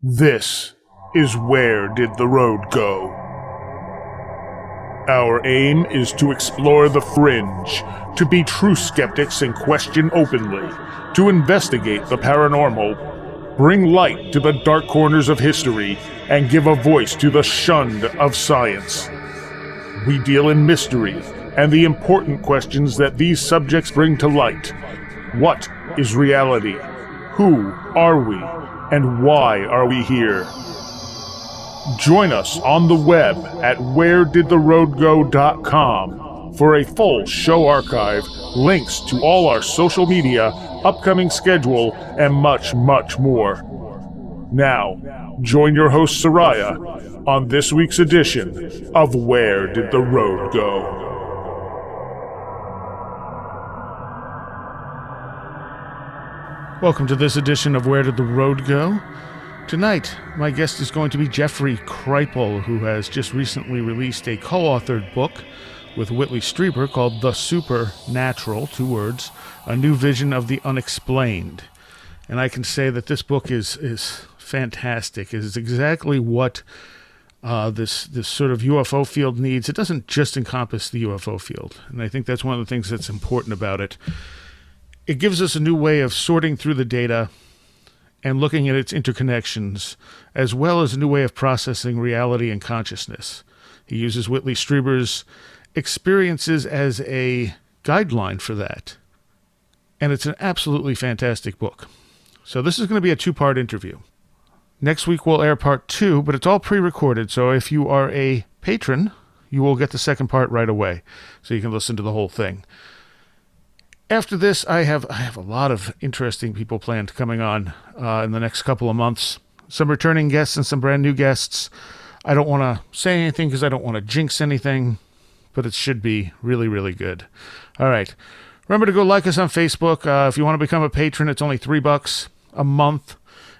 This is Where Did the Road Go? Our aim is to explore the fringe, to be true skeptics and question openly, to investigate the paranormal, bring light to the dark corners of history, and give a voice to the shunned of science. We deal in mystery and the important questions that these subjects bring to light. What is reality? Who are we? And why are we here? Join us on the web at wheredidtheroadgo.com for a full show archive, links to all our social media, upcoming schedule, and much, much more. Now, join your host Seriah on this week's edition of Where Did the Road Go? Welcome to this edition of Where Did the Road Go? Tonight, my guest is going to be Jeffrey Kripal, who has just recently released a co-authored book with Whitley Strieber called The Supernatural, 2 words, A New Vision of the Unexplained. And I can say that this book is fantastic. It is exactly what this sort of UFO field needs. It doesn't just encompass the UFO field, and I think that's one of the things that's important about it. It gives us a new way of sorting through the data and looking at its interconnections, as well as a new way of processing reality and consciousness. He uses Whitley Strieber's experiences as a guideline for that. And it's an absolutely fantastic book. So this is going to be a 2-part interview. Next week we'll air part 2, but it's all pre-recorded, so if you are a patron, you will get the second part right away, so you can listen to the whole thing. After this, I have a lot of interesting people planned coming on in the next couple of months. Some returning guests and some brand new guests. I don't want to say anything because I don't want to jinx anything, but it should be really, really good. All right. Remember to go like us on Facebook. If you want to become a patron, it's only $3 a month,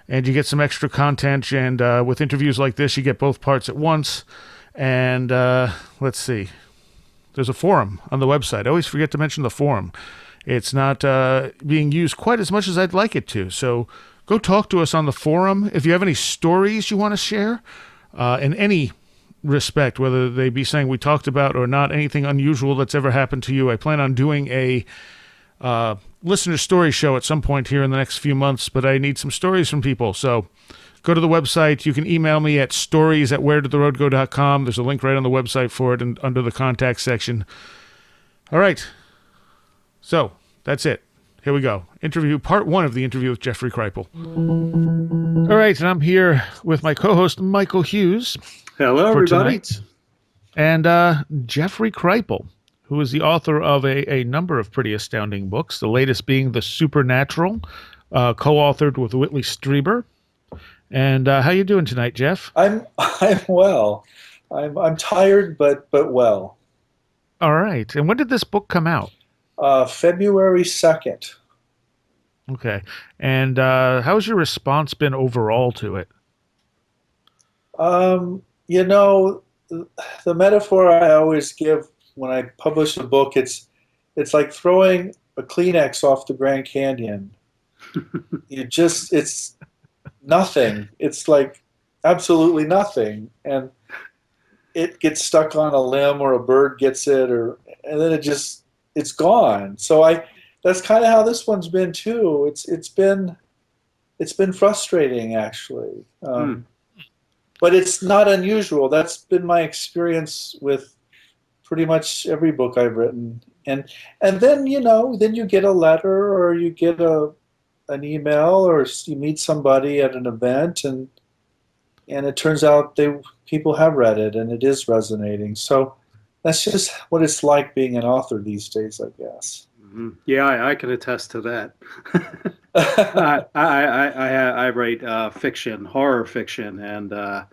and you get some extra content. And with interviews like this, you get both parts at once. And let's see. There's a forum on the website. I always forget to mention the forum. It's not being used quite as much as I'd like it to. So go talk to us on the forum. If you have any stories you want to share in any respect, whether they be saying we talked about or not, anything unusual that's ever happened to you. I plan on doing a listener story show at some point here in the next few months, but I need some stories from people. So go to the website. You can email me at stories@wheredidtheroadgo.com. There's a link right on the website for it and under the contact section. All right. So, that's it. Here we go. Part 1 of the interview with Jeffrey Kripal. All right, and I'm here with my co-host, Michael Hughes. Hello, everybody. Tonight. And Jeffrey Kripal, who is the author of a number of pretty astounding books, the latest being The Supernatural, co-authored with Whitley Strieber. And how you doing tonight, Jeff? I'm well. I'm tired, but well. All right. And when did this book come out? February 2nd. Okay. And how's your response been overall to it? The metaphor I always give when I publish a book, it's like throwing a Kleenex off the Grand Canyon. It's nothing. It's like absolutely nothing. And it gets stuck on a limb or a bird gets it, and then it's gone. So that's kind of how this one's been too. It's been frustrating actually, but it's not unusual. That's been my experience with pretty much every book I've written. And then then you get a letter or you get an email or you meet somebody at an event and it turns out people have read it and it is resonating. So that's just what it's like being an author these days, I guess. Mm-hmm. Yeah, I can attest to that. I write fiction, horror fiction, and that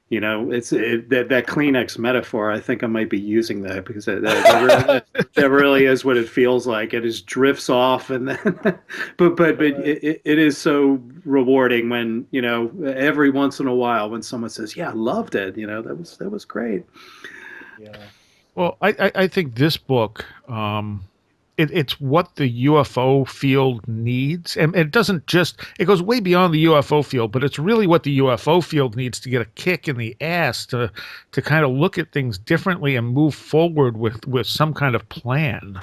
Kleenex metaphor. I think I might be using that because that really is what it feels like. It just drifts off, and then, but it is so rewarding when every once in a while when someone says, "Yeah, I loved it," that was great. Yeah. Well, I think this book it's what the UFO field needs, and it doesn't just it goes way beyond the UFO field, but it's really what the UFO field needs to get a kick in the ass to kind of look at things differently and move forward with some kind of plan.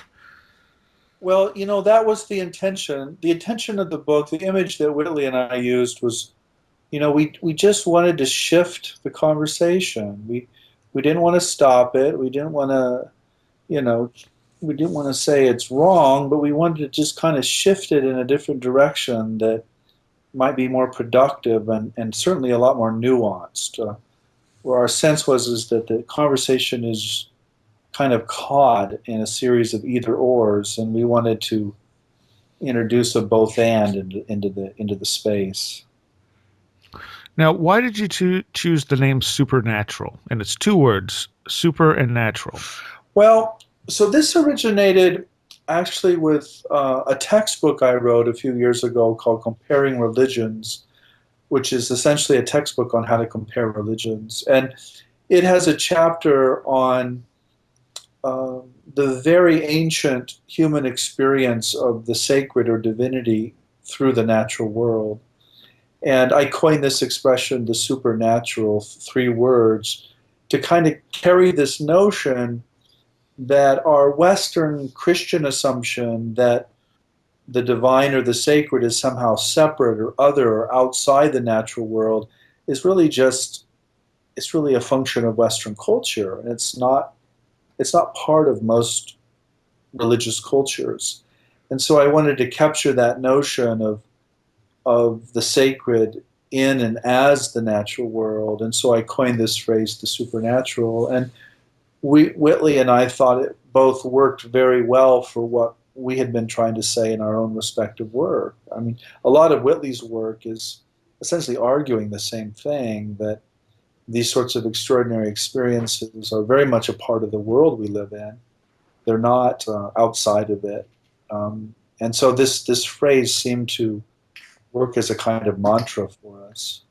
Well, that was the intention. The intention of the book, the image that Whitley and I used was, we just wanted to shift the conversation. We didn't want to stop it. We didn't want to, you know, we didn't want to say it's wrong, but we wanted to just kind of shift it in a different direction that might be more productive and certainly a lot more nuanced. Where our sense was is that the conversation is kind of caught in a series of either ors, and we wanted to introduce a both and into the space. Now, why did you choose the name Supernatural? And it's two words, super and natural. Well, so this originated actually with a textbook I wrote a few years ago called Comparing Religions, which is essentially a textbook on how to compare religions. And it has a chapter on the very ancient human experience of the sacred or divinity through the natural world. And I coined this expression, the supernatural, three words, to kind of carry this notion that our Western Christian assumption that the divine or the sacred is somehow separate or other or outside the natural world is really it's really a function of Western culture, and it's not part of most religious cultures. And so I wanted to capture that notion of the sacred in and as the natural world. And so I coined this phrase, the supernatural. And Whitley and I thought it both worked very well for what we had been trying to say in our own respective work. I mean, a lot of Whitley's work is essentially arguing the same thing, that these sorts of extraordinary experiences are very much a part of the world we live in. They're not outside of it. And so this phrase seemed to work as a kind of mantra for us.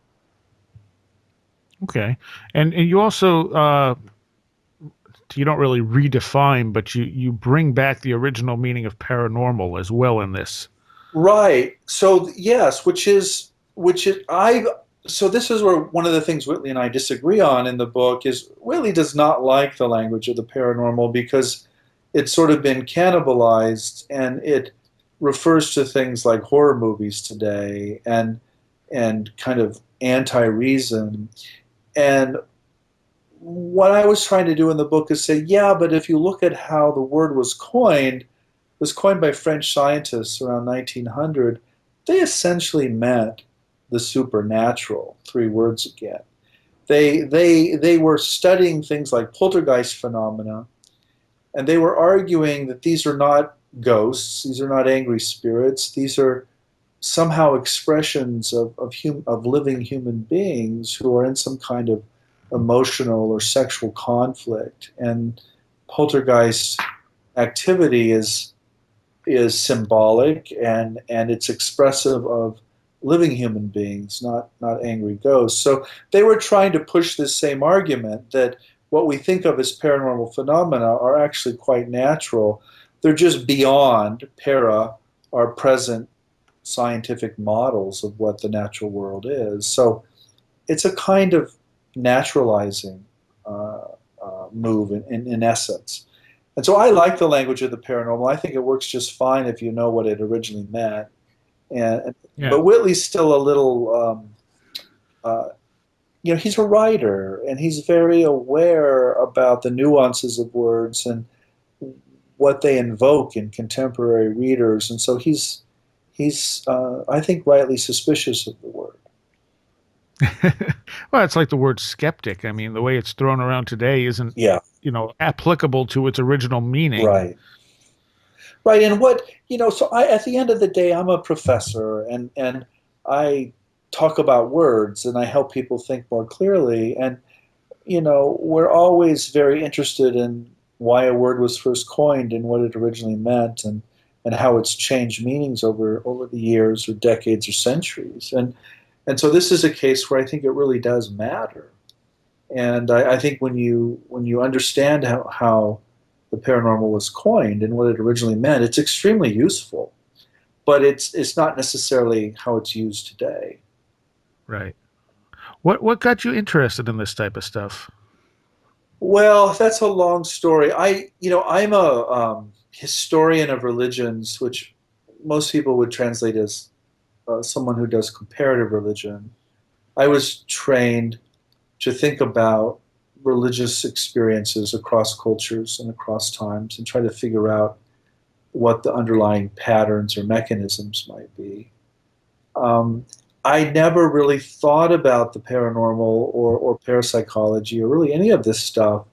Okay. And you also, you don't really redefine, but you bring back the original meaning of paranormal as well in this. Right. So yes, so this is where one of the things Whitley and I disagree on in the book is Whitley does not like the language of the paranormal because it's sort of been cannibalized, and it refers to things like horror movies today and kind of anti-reason. And what I was trying to do in the book is say, yeah, but if you look at how the word was coined by French scientists around 1900, they essentially meant the supernatural, three words again. They were studying things like poltergeist phenomena, and they were arguing that these are not ghosts, these are not angry spirits, these are somehow expressions of living human beings who are in some kind of emotional or sexual conflict. And poltergeist activity is symbolic and it's expressive of living human beings, not angry ghosts. So they were trying to push this same argument that what we think of as paranormal phenomena are actually quite natural. They're just beyond our present scientific models of what the natural world is. So it's a kind of naturalizing move in essence. And so I like the language of the paranormal. I think it works just fine if you know what it originally meant. Yeah. But Whitley's still a little, he's a writer, and he's very aware about the nuances of words and what they invoke in contemporary readers. And so he's I think, rightly suspicious of the word. Well, it's like the word skeptic. I mean, the way it's thrown around today isn't, Yeah, applicable to its original meaning. right. And so at the end of the day, I'm a professor, and I talk about words and I help people think more clearly. And, we're always very interested in why a word was first coined and what it originally meant, and how it's changed meanings over the years or decades or centuries. And so this is a case where I think it really does matter. And I think when you understand how the paranormal was coined and what it originally meant, it's extremely useful. But it's not necessarily how it's used today. Right. What got you interested in this type of stuff? Well, that's a long story. I'm a historian of religions, which most people would translate as someone who does comparative religion. I was trained to think about religious experiences across cultures and across times and try to figure out what the underlying patterns or mechanisms might be. Um, I never really thought about the paranormal or parapsychology or really any of this stuff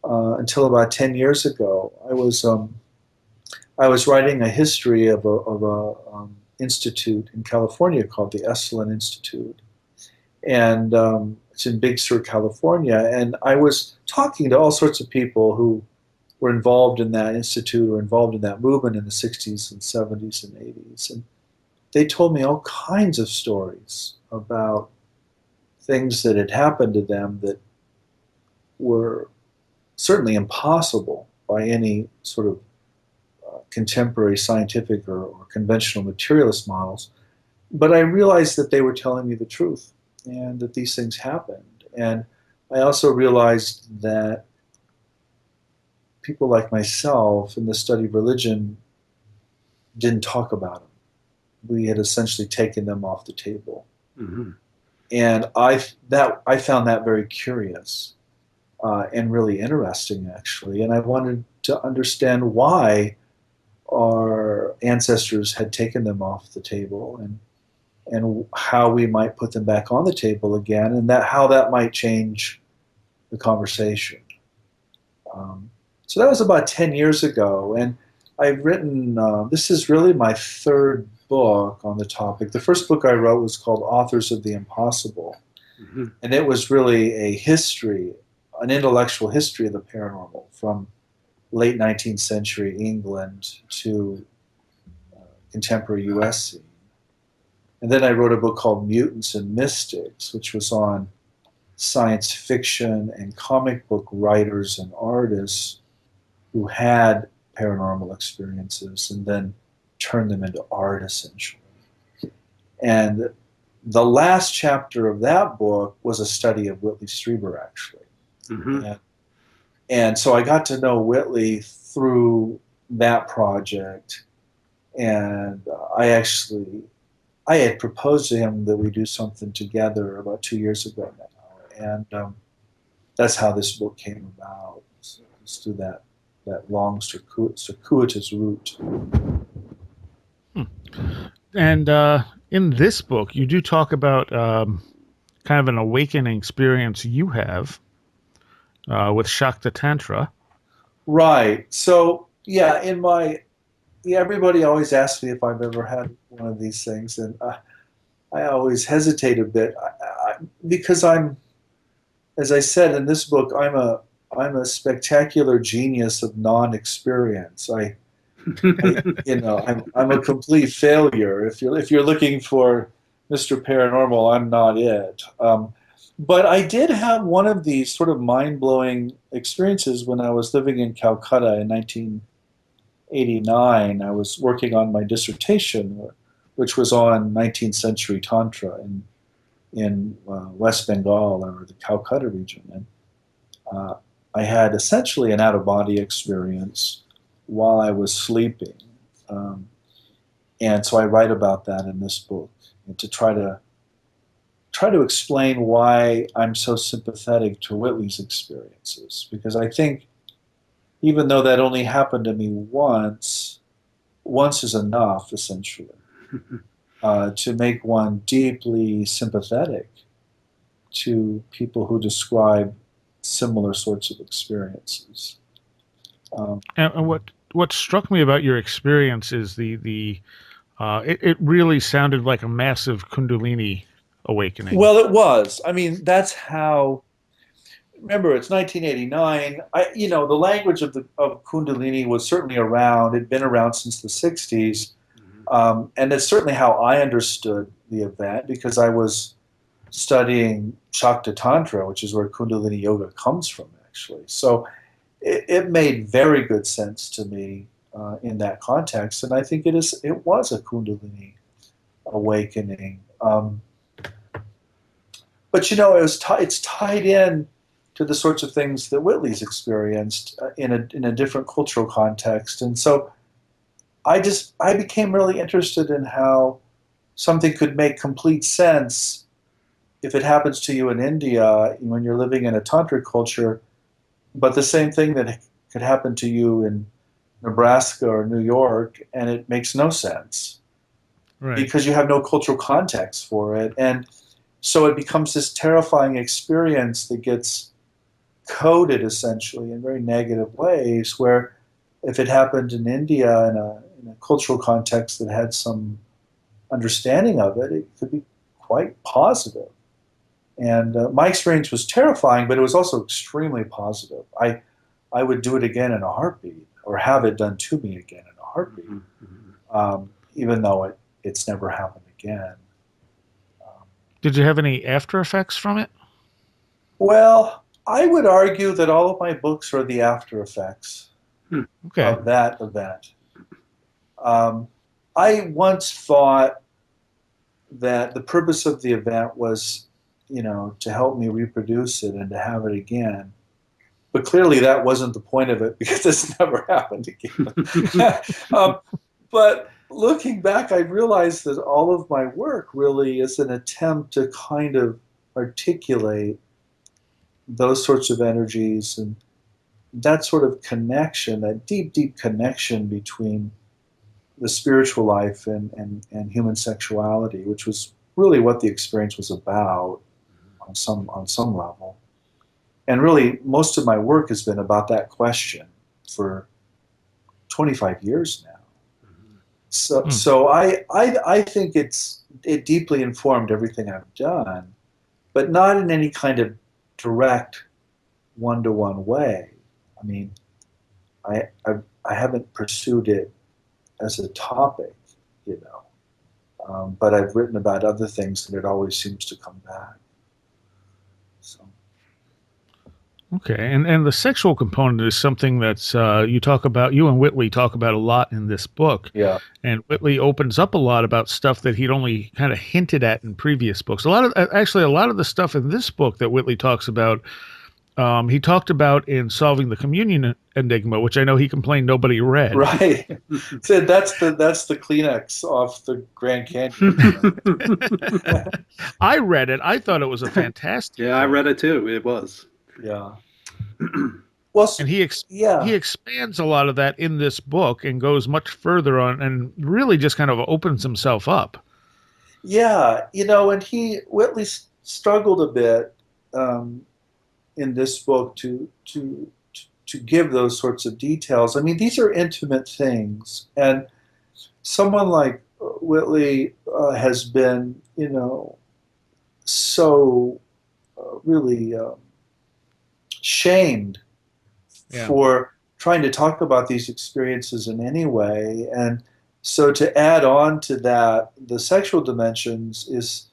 until about 10 years ago. I was writing a history of a institute in California called the Esalen Institute, and it's in Big Sur, California. And I was talking to all sorts of people who were involved in that institute or involved in that movement in the 60s and 70s and 80s. And they told me all kinds of stories about things that had happened to them that were certainly impossible by any sort of contemporary scientific or conventional materialist models. But I realized that they were telling me the truth and that these things happened. And I also realized that people like myself in the study of religion didn't talk about them. We had essentially taken them off the table. Mm-hmm. And I found that very curious and really interesting, actually. And I wanted to understand why our ancestors had taken them off the table and how we might put them back on the table again, and how that might change the conversation. So that was about 10 years ago, and I've written, this is really my third book on the topic. The first book I wrote was called Authors of the Impossible, Mm-hmm. and it was really a history, an intellectual history of the paranormal from late 19th century England to contemporary US scene. And then I wrote a book called Mutants and Mystics, which was on science fiction and comic book writers and artists who had paranormal experiences and then turned them into art, essentially. And the last chapter of that book was a study of Whitley Strieber, actually. Mm-hmm. And so I got to know Whitley through that project. And I had proposed to him that we do something together about 2 years ago now. And that's how this book came about. So just through that long circuitous route. And in this book, you do talk about kind of an awakening experience you have with Shakta Tantra. Right. So yeah, everybody always asks me if I've ever had one of these things, and I always hesitate a bit because as I said in this book, I'm a spectacular genius of non-experience. I'm a complete failure. If you're looking for Mr. Paranormal, I'm not it. But I did have one of these sort of mind-blowing experiences when I was living in Calcutta in 1989. I was working on my dissertation, which was on 19th century Tantra in West Bengal or the Calcutta region. And I had essentially an out-of-body experience while I was sleeping. And so I write about that in this book, and to try to explain why I'm so sympathetic to Whitley's experiences. Because I think even though that only happened to me once is enough, essentially, to make one deeply sympathetic to people who describe similar sorts of experiences. And what struck me about your experience is it really sounded like a massive Kundalini awakening. Well, it was. I mean, that's how. Remember, it's 1989. The language of Kundalini was certainly around. It'd been around since the 60s, and it's certainly how I understood the event because I was studying Shakta Tantra, which is where Kundalini Yoga comes from, actually. So it made very good sense to me in that context, and I think it was a Kundalini awakening. But it's tied in to the sorts of things that Whitley's experienced in a different cultural context, and so I became really interested in how something could make complete sense if it happens to you in India when you're living in a tantric culture, but the same thing that could happen to you in Nebraska or New York, and it makes no sense. Right. Because you have no cultural context for it. And so it becomes this terrifying experience that gets coded essentially in very negative ways, where if it happened in India in a cultural context that had some understanding of it, it could be quite positive. And my experience was terrifying, but it was also extremely positive. I would do it again in a heartbeat, or have it done to me again in a heartbeat, even though it's never happened again. Did you have any after effects from it? Well, I would argue that all of my books are the after effects of that event. I once thought that the purpose of the event was, to help me reproduce it and to have it again. But clearly that wasn't the point of it, because it's never happened again. But looking back, I realized that all of my work really is an attempt to kind of articulate those sorts of energies and that sort of connection, that deep, deep connection between the spiritual life and human sexuality, which was really what the experience was about on some level. And really, most of my work has been about that question for 25 years now. So I think it deeply informed everything I've done, but not in any kind of direct one-to-one way. I mean, I haven't pursued it as a topic, but I've written about other things, and it always seems to come back. So. Okay, and the sexual component is something that's you and Whitley talk about a lot in this book. Yeah. And Whitley opens up a lot about stuff that he'd only kind of hinted at in previous books. A lot of the stuff in this book that Whitley talks about, he talked about in Solving the Communion Enigma, which I know he complained nobody read. Right. Said that's the Kleenex off the Grand Canyon. I read it. I thought it was a fantastic book. I read it too. It was. Yeah. Well, and he expands a lot of that in this book and goes much further on and really just kind of opens himself up. Yeah, and Whitley struggled a bit in this book to give those sorts of details. I mean, these are intimate things, and someone like Whitley has been, so really shamed for trying to talk about these experiences in any way. And so to add on to that, the sexual dimensions is,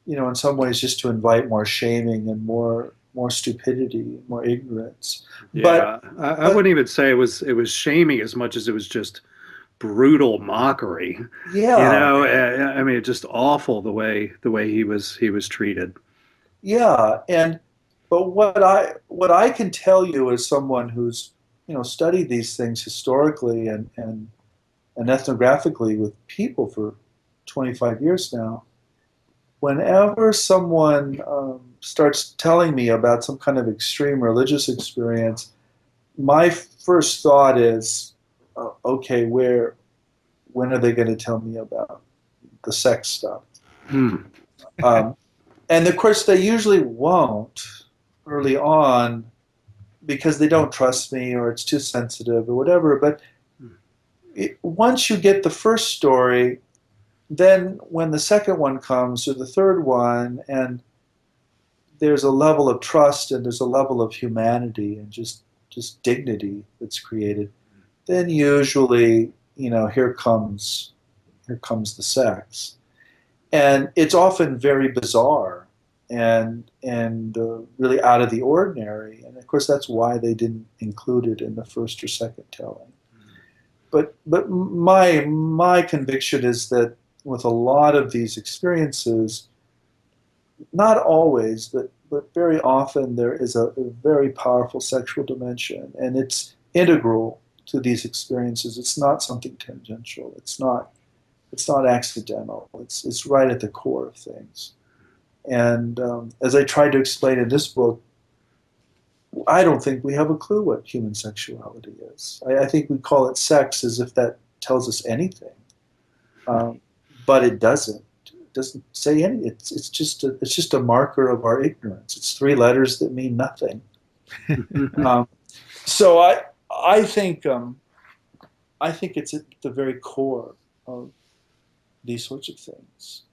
in some ways just to invite more shaming and more stupidity, more ignorance. Yeah, but I wouldn't even say it was shaming as much as it was just brutal mockery. Yeah. I mean, just awful the way he was treated. Yeah, but what I can tell you as someone who's studied these things historically and ethnographically with people for 25 years now, whenever someone starts telling me about some kind of extreme religious experience, my first thought is, okay, when are they going to tell me about the sex stuff? And of course, they usually won't early on because they don't trust me or it's too sensitive or whatever. But once you get the first story, then when the second one comes or the third one, and there's a level of trust and there's a level of humanity and just dignity that's created, then usually, here comes the sex. And it's often very bizarre. and really out of the ordinary. And of course, that's why they didn't include it in the first or second telling. But my conviction is that with a lot of these experiences, not always, but very often, there is a very powerful sexual dimension, and it's integral to these experiences. It's not something tangential. It's not accidental. It's right at the core of things. And as I tried to explain in this book, I don't think we have a clue what human sexuality is. I think we call it sex as if that tells us anything, um, but it doesn't. It doesn't say any. It's just a marker of our ignorance. It's three letters that mean nothing. Um, so I think it's at the very core of these sorts of things,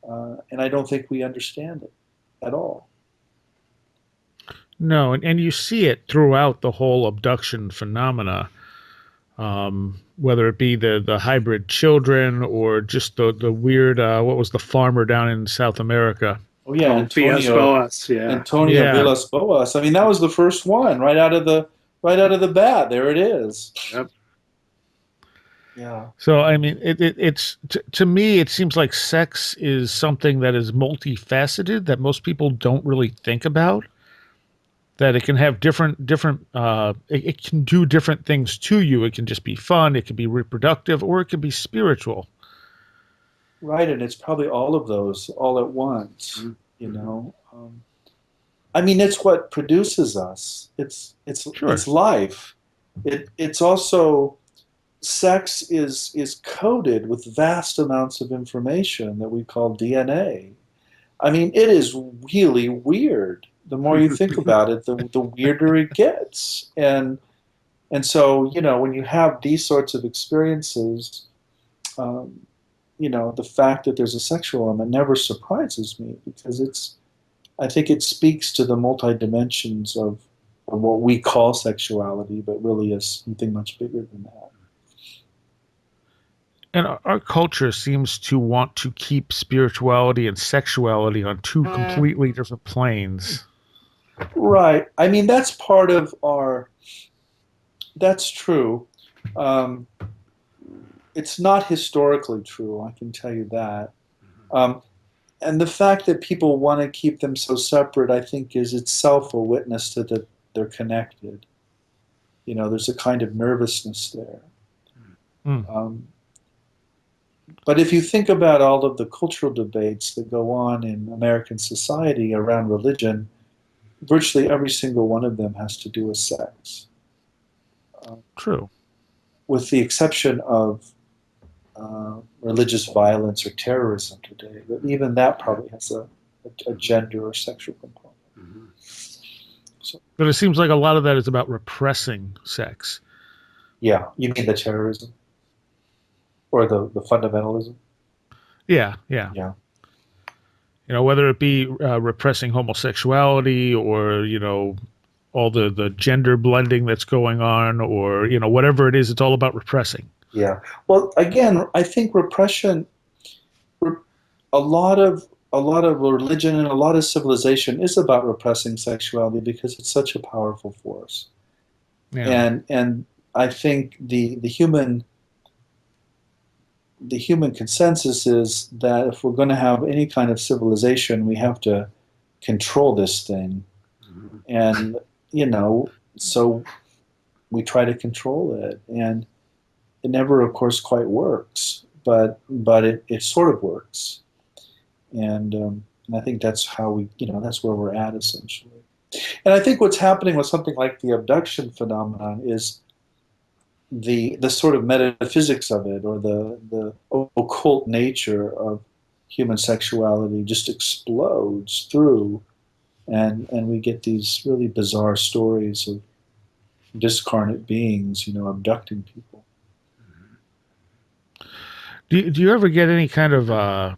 and I don't think we understand it at all. No, and you see it throughout the whole abduction phenomena, whether it be the hybrid children or just the weird, what was the farmer down in South America? Oh yeah, Oh, B.S. Antonio Boas, yeah. Antonio Yeah. Villas Boas. I mean, that was the first one right out of the bat. There it is. Yep. Yeah. So, I mean, it's to me, it seems like sex is something that is multifaceted that most people don't really think about. That it can have different. It can do different things to you. It can just be fun. It can be reproductive, or it can be spiritual. Right, and it's probably all of those all at once. You Mm-hmm. know, I mean, it's what produces us. It's Sure. life. It's also sex is coded with vast amounts of information that we call DNA. I mean, it is really weird. The more you think about it, the weirder it gets. And so, when you have these sorts of experiences, um, the fact that there's a sexual element never surprises me because I think it speaks to the multi dimensions of what we call sexuality, but really is something much bigger than that. And our culture seems to want to keep spirituality and sexuality on two completely different planes. Right. I mean, that's true. Um, it's not historically true, I can tell you that. Um, and the fact that people want to keep them so separate, I think, is itself a witness to that they're connected. There's a kind of nervousness there. Mm, Um, but if you think about all of the cultural debates that go on in American society around religion, virtually every single one of them has to do with sex, true. with the exception of religious violence or terrorism today. But even that probably has a gender or sexual component. Mhm. So, But it seems like a lot of that is about repressing sex. yeah, you mean the terrorism or the fundamentalism? Yeah, yeah. Yeah. Whether it be repressing homosexuality or all the gender blending that's going on, or whatever it is, it's all about repressing. Yeah. Well, again, I think repression, re- a lot of a lot of religion and a lot of civilization is about repressing sexuality because it's such a powerful force. Yeah, And I think the human consensus is that if we're going to have any kind of civilization, we have to control this thing. Mhm. And so we try to control it, and it never, of course, quite works, but it sort of works. And I think that's how that's where we're at essentially. And I think what's happening with something like the abduction phenomenon is the sort of metaphysics of it, or the occult nature of human sexuality, just explodes through, and we get these really bizarre stories of discarnate beings, abducting people. do you ever get any kind of uh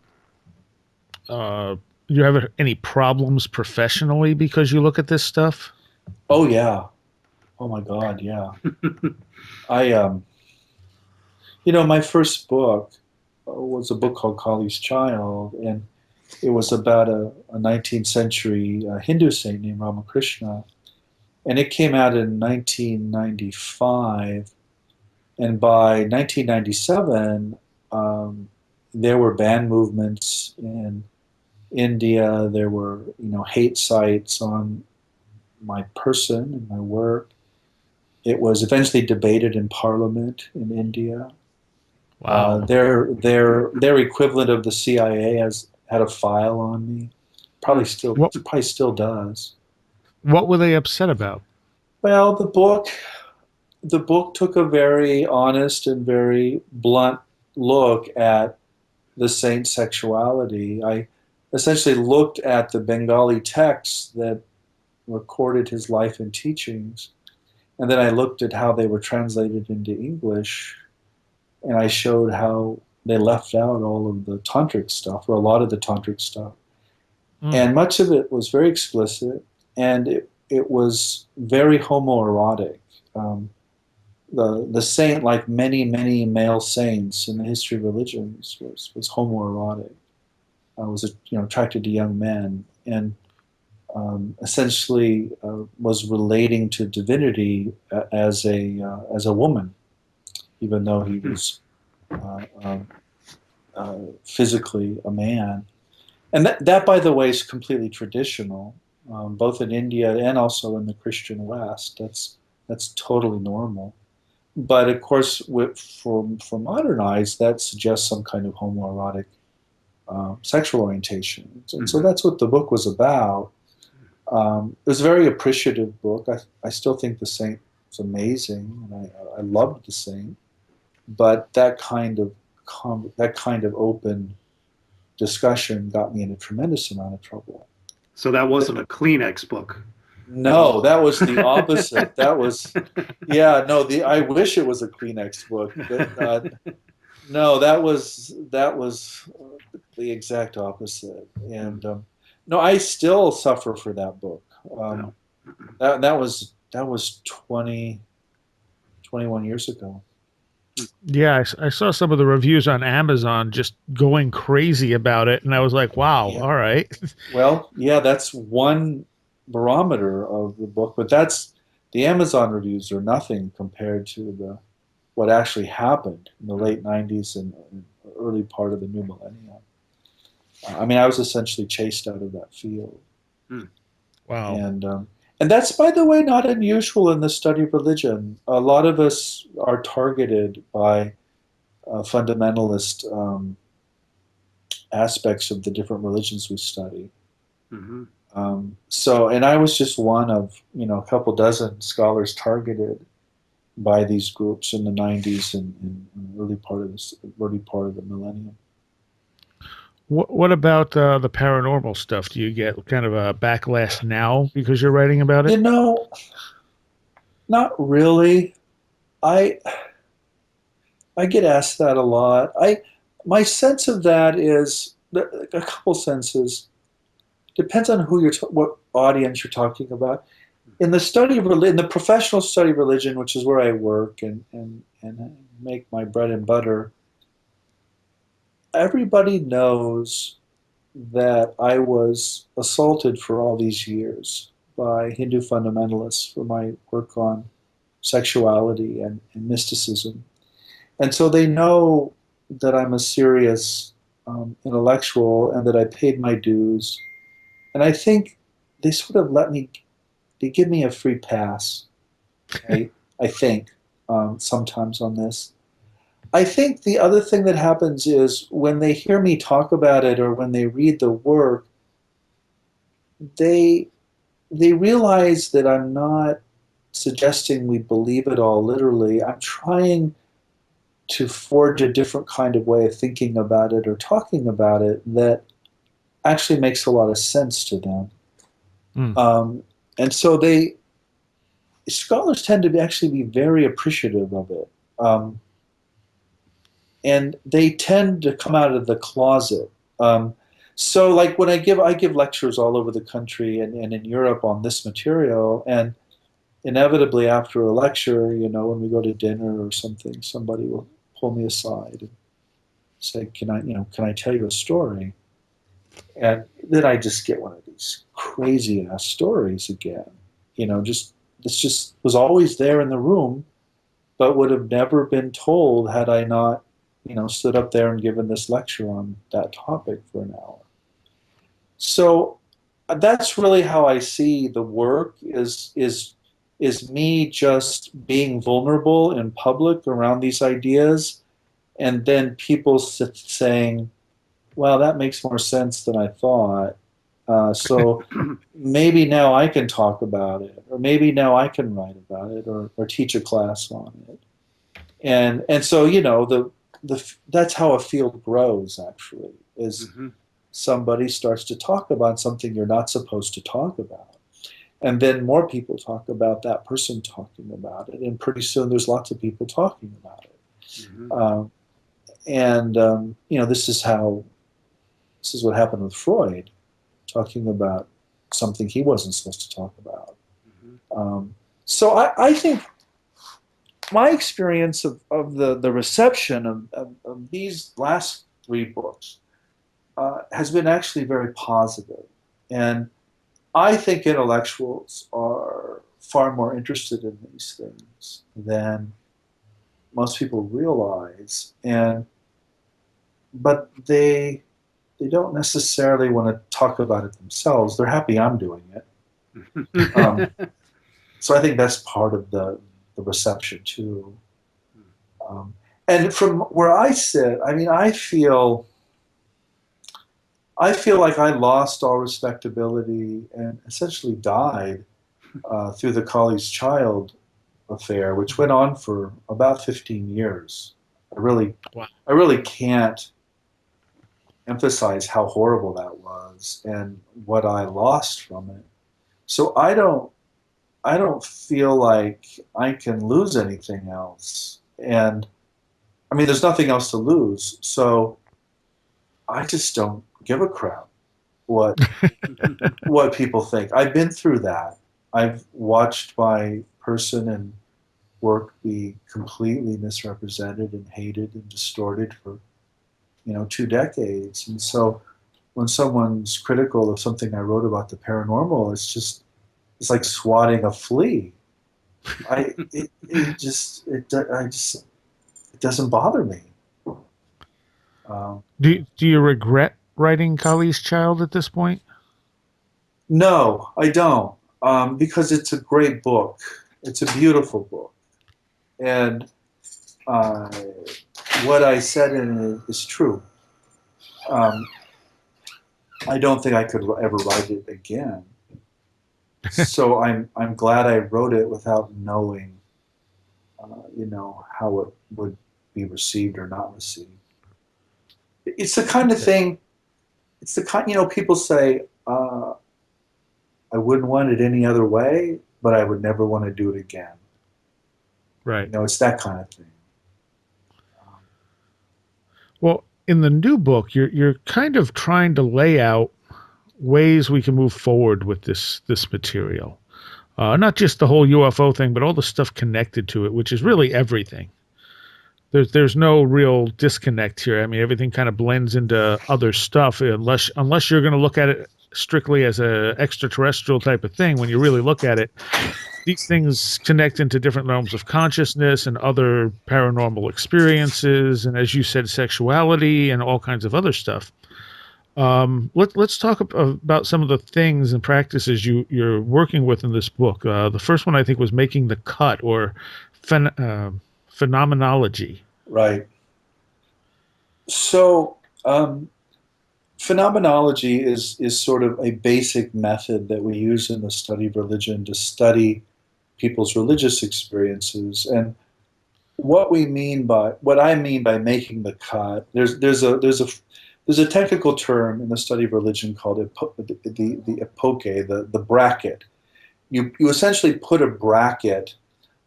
do you have any problems professionally because you look at this stuff? Oh yeah. Oh my God, yeah. I my first book was a book called Collie's Child, and It was about a 19th century Hindu saint named Ramakrishna, and it came out in 1995. And by 1997, there were ban movements in India. There were, hate sites on my person and my work. It was eventually debated in Parliament in India. Wow. Their equivalent of the CIA has had a file on me. What Probably still does. what were they upset about? Well, the book took a very honest and very blunt look at the saint's sexuality. I essentially looked at the Bengali texts that recorded his life and teachings, and then I looked at how they were translated into English, and I showed how they left out all of the tantric stuff, or a lot of the tantric stuff. Mm. And much of it was very explicit, and it was very homoerotic. Um, the saint, like many male saints in the history of religions, was homoerotic. Was attracted to young men, and essentially was relating to divinity as a woman, even though he was uh, uh, physically a man. And that, by the way, is completely traditional, both in India and also in the Christian West. That's totally normal. But of course, for modern eyes, that suggests some kind of homoerotic sexual orientation. And so that's what the book was about. It was a very appreciative book. I still think the Saint was amazing, and I loved the Saint. But that kind of open discussion got me in a tremendous amount of trouble. So that wasn't a Kleenex book. No, that was the opposite. That was, yeah, no. I wish it was a Kleenex book, but no, that was the exact opposite. And no, I still suffer for that book. That was 21 years ago. Yeah, I saw some of the reviews on Amazon just going crazy about it, and I was like, "Wow, Yeah. all right." Well, yeah, that's one barometer of the book, but the Amazon reviews are nothing compared to the what actually happened in the late '90s and early part of the new millennium. I mean, I was essentially chased out of that field, Wow. and that's, by the way, not unusual in the study of religion. A lot of us are targeted by fundamentalist aspects of the different religions we study. Mm-hmm. And I was just one of a couple dozen scholars targeted by these groups in the '90s and early part of the millennium. What about the paranormal stuff? Do you get kind of a backlash now because you're writing about it? You know, not really. I I get asked that a lot. My sense of that is a couple senses. Depends on what audience you're talking about. In the study of religion, in the professional study of religion, which is where I work and make my bread and butter, everybody knows that I was assaulted for all these years by Hindu fundamentalists for my work on sexuality and mysticism. And so they know that I'm a serious intellectual and that I paid my dues. And I think they sort of they give me a free pass. I think sometimes on this. I think the other thing that happens is when they hear me talk about it or when they read the work, they realize that I'm not suggesting we believe it all literally. I'm trying to forge a different kind of way of thinking about it or talking about it that actually makes a lot of sense to them. Mm. And so scholars tend to actually be very appreciative of it. And they tend to come out of the closet. So like when I give lectures all over the country and in Europe on this material, and inevitably after a lecture, when we go to dinner or something, somebody will pull me aside and say, can I tell you a story? And then I just get one of these crazy ass stories again. Just this just was always there in the room, but would have never been told had I not, stood up there and given this lecture on that topic for an hour. So that's really how I see the work is me just being vulnerable in public around these ideas, and then people saying, "Well, that makes more sense than I thought." So maybe now I can talk about it, or maybe now I can write about it, or teach a class on it. And so that's how a field grows. Actually, is somebody starts to talk about something you're not supposed to talk about, and then more people talk about that person talking about it, and pretty soon there's lots of people talking about it. This is what happened with Freud, talking about something he wasn't supposed to talk about. So I think my experience of the reception of these last three books has been actually very positive. And I think intellectuals are far more interested in these things than most people realize. But they don't necessarily want to talk about it themselves. They're happy I'm doing it. So I think that's part of the reception too. And from where I sit, I mean, I feel like I lost all respectability and essentially died through the Colley's Child affair, which went on for about 15 years. I really can't emphasize how horrible that was and what I lost from it. So I don't feel like I can lose anything else. And I mean, there's nothing else to lose. So I just don't give a crap what people think. I've been through that. I've watched my person and work be completely misrepresented and hated and distorted for 2 decades. And so when someone's critical of something I wrote about the paranormal, it's like swatting a flea. It doesn't bother me. Do you regret writing Kali's Child at this point? No, I don't, because it's a great book. It's a beautiful book, and what I said in it is true. I don't think I could ever write it again. So I'm glad I wrote it without knowing, how it would be received or not received. It's the kind of thing. It's the kind, people say, I wouldn't want it any other way, but I would never want to do it again. Right. It's that kind of thing. Well, in the new book, you're kind of trying to lay out ways we can move forward with this material. Not just the whole UFO thing, but all the stuff connected to it, which is really everything. There's no real disconnect here. I mean, everything kind of blends into other stuff, unless you're going to look at it strictly as a extraterrestrial type of thing. When you really look at it, these things connect into different realms of consciousness and other paranormal experiences, and as you said, sexuality and all kinds of other stuff. Let's talk about some of the things and practices you're working with in this book. The first one I think was making the cut, or phenomenology. Right. So phenomenology is sort of a basic method that we use in the study of religion to study people's religious experiences. And what I mean by making the cut, there's a technical term in the study of religion called the epoche, the bracket. You essentially put a bracket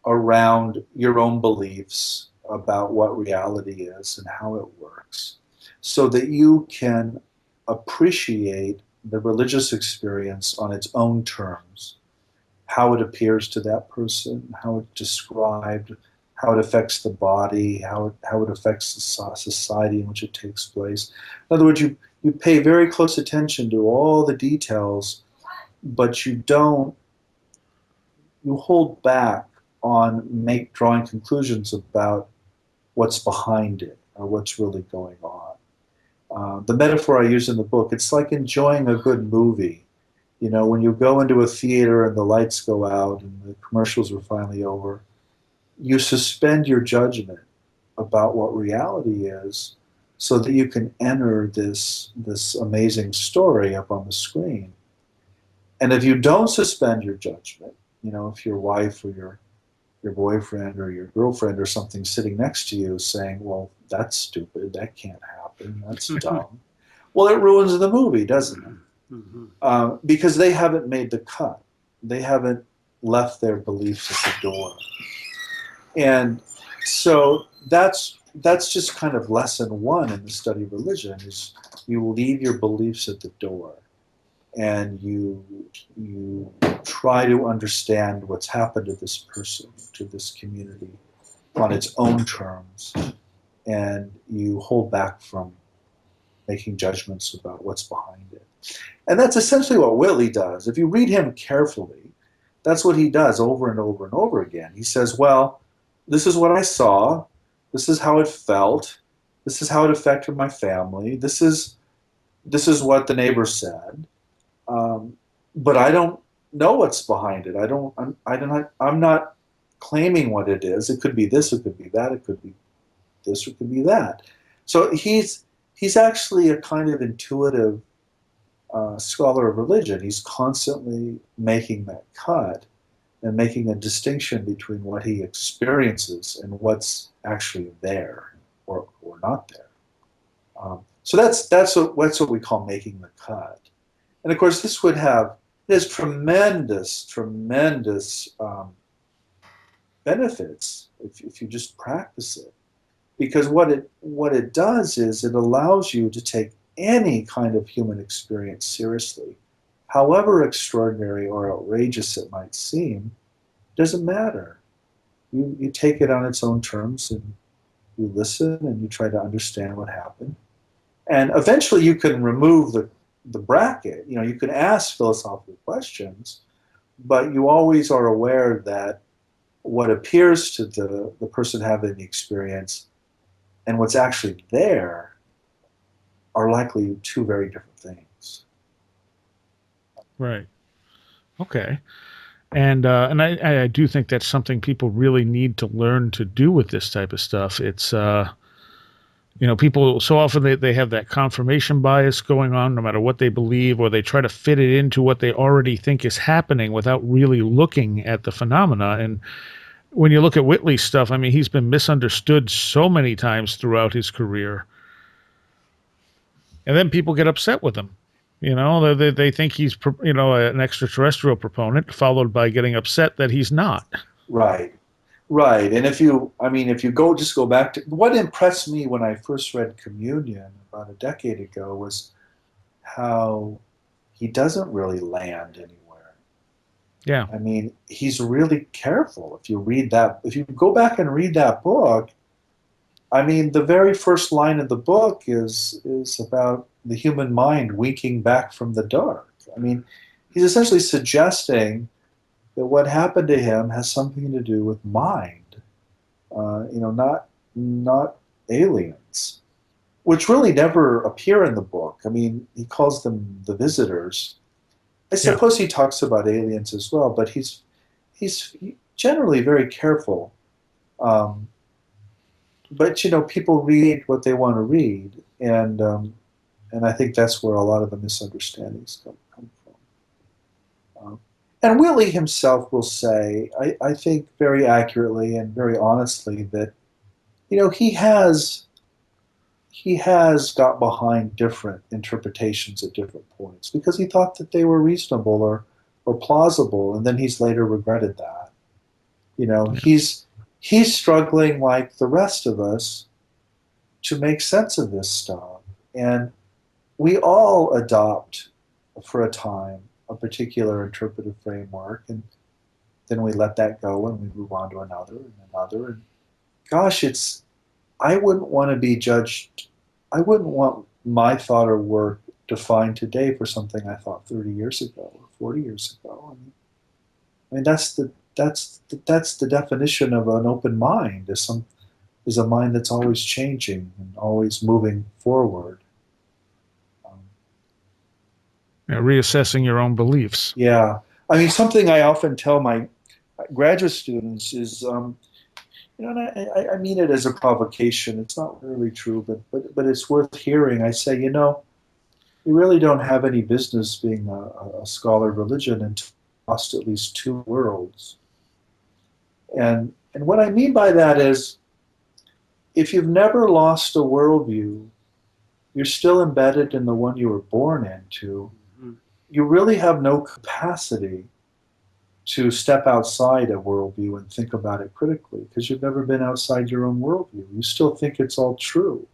around your own beliefs about what reality is and how it works, so that you can appreciate the religious experience on its own terms, how it appears to that person, how it's described, how it affects the body, how it affects the society in which it takes place. In other words, you pay very close attention to all the details, but you hold back on drawing conclusions about what's behind it or what's really going on. The metaphor I use in the book, it's like enjoying a good movie. You know, when you go into a theater and the lights go out and the commercials are finally over, you suspend your judgment about what reality is so that you can enter this amazing story up on the screen. And if you don't suspend your judgment, you know, if your wife or your boyfriend or your girlfriend or something sitting next to you saying, well, that's stupid, that can't happen, that's dumb. Well, it ruins the movie, doesn't it? Because they haven't made the cut. They haven't left their beliefs at the door. And so that's just kind of lesson one in the study of religion is you leave your beliefs at the door and you try to understand what's happened to this person, to this community on its own terms, and you hold back from making judgments about what's behind it. And that's essentially what Whitley does. If you read him carefully, that's what he does over and over and over again. He says, well, this is what I saw, this is how it felt, this is how it affected my family, this is what the neighbor said, but I don't know what's behind it. I'm not claiming what it is. It could be this, it could be that, it could be this, or it could be that. So he's actually a kind of intuitive scholar of religion. He's constantly making that cut and making a distinction between what he experiences and what's actually there or not there. So that's what we call making the cut. And of course, there's tremendous benefits if you just practice it, because what it does is it allows you to take any kind of human experience seriously, however extraordinary or outrageous it might seem. Doesn't matter. You take it on its own terms and you listen and you try to understand what happened. And eventually you can remove the bracket. You know, you can ask philosophical questions, but you always are aware that what appears to the person having the experience and what's actually there are likely two very different things. Right. Okay. And I do think that's something people really need to learn to do with this type of stuff. It's people so often they have that confirmation bias going on no matter what they believe, or they try to fit it into what they already think is happening without really looking at the phenomena. And when you look at Whitley's stuff, I mean, he's been misunderstood so many times throughout his career. And then people get upset with him. You know, they think he's, an extraterrestrial proponent, followed by getting upset that he's not. Right. Right. And if you go back to what impressed me when I first read Communion about a decade ago was how he doesn't really land anywhere. Yeah. I mean, he's really careful. If you go back and read that book, I mean, the very first line of the book is about the human mind winking back from the dark. I mean, he's essentially suggesting that what happened to him has something to do with mind, not aliens, which really never appear in the book. I mean, he calls them the visitors. I suppose he talks about aliens as well, but he's generally very careful. But people read what they want to read, and I think that's where a lot of the misunderstandings come from. And Whitley himself will say, I think very accurately and very honestly, that he has got behind different interpretations at different points because he thought that they were reasonable or plausible, and then he's later regretted that. He's struggling like the rest of us to make sense of this stuff. And we all adopt, for a time, a particular interpretive framework, and then we let that go and we move on to another and another. gosh, I wouldn't want to be judged. I wouldn't want my thought or work defined today for something I thought 30 years ago or 40 years ago. I mean that's the definition of an open mind, is a mind that's always changing and always moving forward. Um, Reassessing your own beliefs. yeah, I mean, something I often tell my graduate students is, and I mean it as a provocation. It's not really true, but it's worth hearing. I say, you really don't have any business being a scholar of religion until you've lost at least two worlds. And what I mean by that is, if you've never lost a worldview, you're still embedded in the one you were born into. You really have no capacity to step outside a worldview and think about it critically, because you've never been outside your own worldview. You still think it's all true.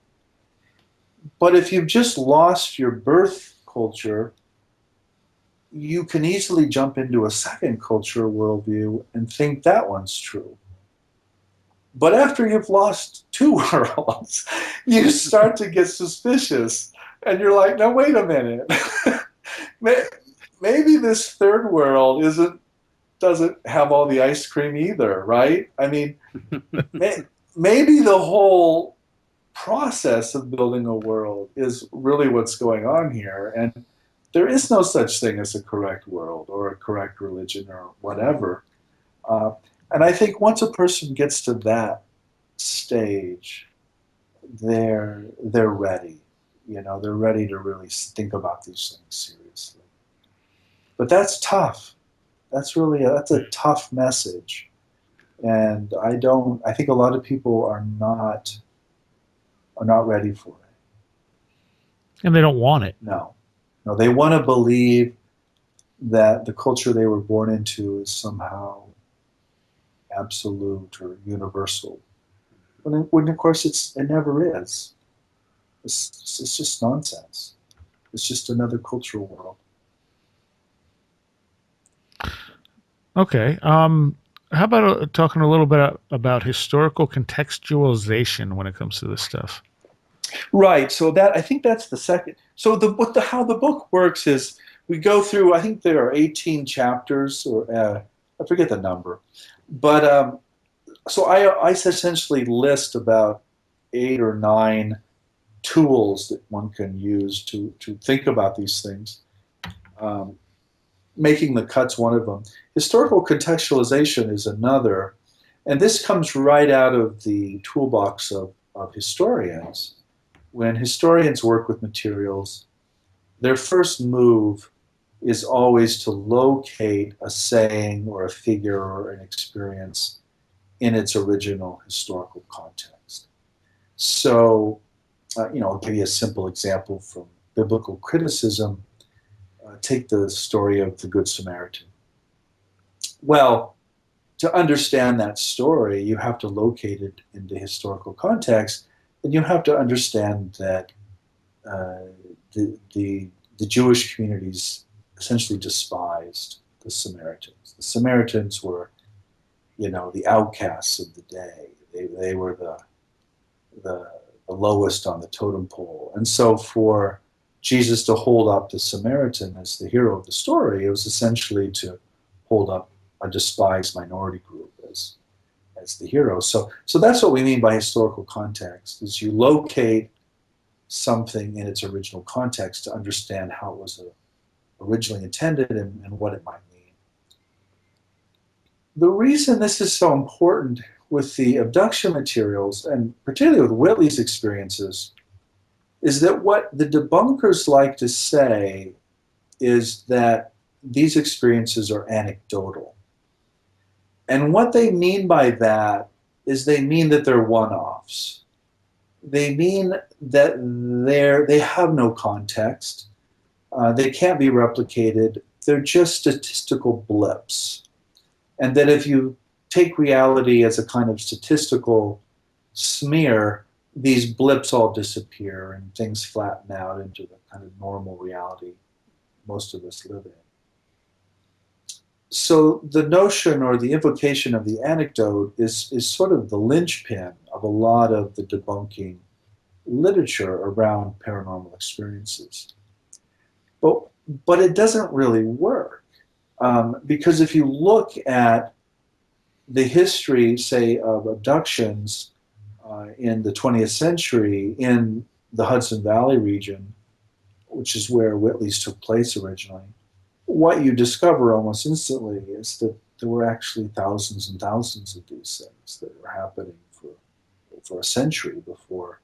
But if you've just lost your birth culture, you can easily jump into a second culture worldview and think that one's true. But after you've lost two worlds, you start to get suspicious. And you're like, no, wait a minute. Maybe this third world doesn't have all the ice cream either, right? I mean, maybe the whole process of building a world is really what's going on here. And there is no such thing as a correct world or a correct religion or whatever. And I think once a person gets to that stage, they're ready. They're ready to really think about these things seriously. But that's tough. That's a tough message. And I think a lot of people are not ready for it. And they don't want it. No, they want to believe that the culture they were born into is somehow absolute or universal. When of course it never is. It's just nonsense. It's just another cultural world. Okay. How about talking a little bit about historical contextualization when it comes to this stuff? Right. So I think that's the second. So how the book works is we go through. I think there are 18 chapters, or I forget the number, but so I essentially list about 8 or 9 tools that one can use to think about these things. Making the cut's one of them. Historical contextualization is another, and this comes right out of the toolbox of historians. When historians work with materials, their first move is always to locate a saying or a figure or an experience in its original historical context. So, I'll give you a simple example from biblical criticism. Take the story of the Good Samaritan. Well, to understand that story, you have to locate it in the historical context, and you have to understand that the Jewish communities essentially despised the Samaritans. The Samaritans were, the outcasts of the day. They were the lowest on the totem pole. And so for Jesus to hold up the Samaritan as the hero of the story, it was essentially to hold up a despised minority group as the hero. So that's what we mean by historical context, is you locate something in its original context to understand how it was originally intended and what it might mean. The reason this is so important with the abduction materials, and particularly with Whitley's experiences, is that what the debunkers like to say is that these experiences are anecdotal. And what they mean by that is they mean that they're one-offs. They mean that they have no context. They can't be replicated. They're just statistical blips. And that if you take reality as a kind of statistical smear, these blips all disappear and things flatten out into the kind of normal reality most of us live in. So the notion or the implication of the anecdote is sort of the linchpin of a lot of the debunking literature around paranormal experiences. But it doesn't really work, because if you look at the history, say, of abductions in the 20th century in the Hudson Valley region, which is where Whitley's took place originally, what you discover almost instantly is that there were actually thousands and thousands of these things that were happening for a century before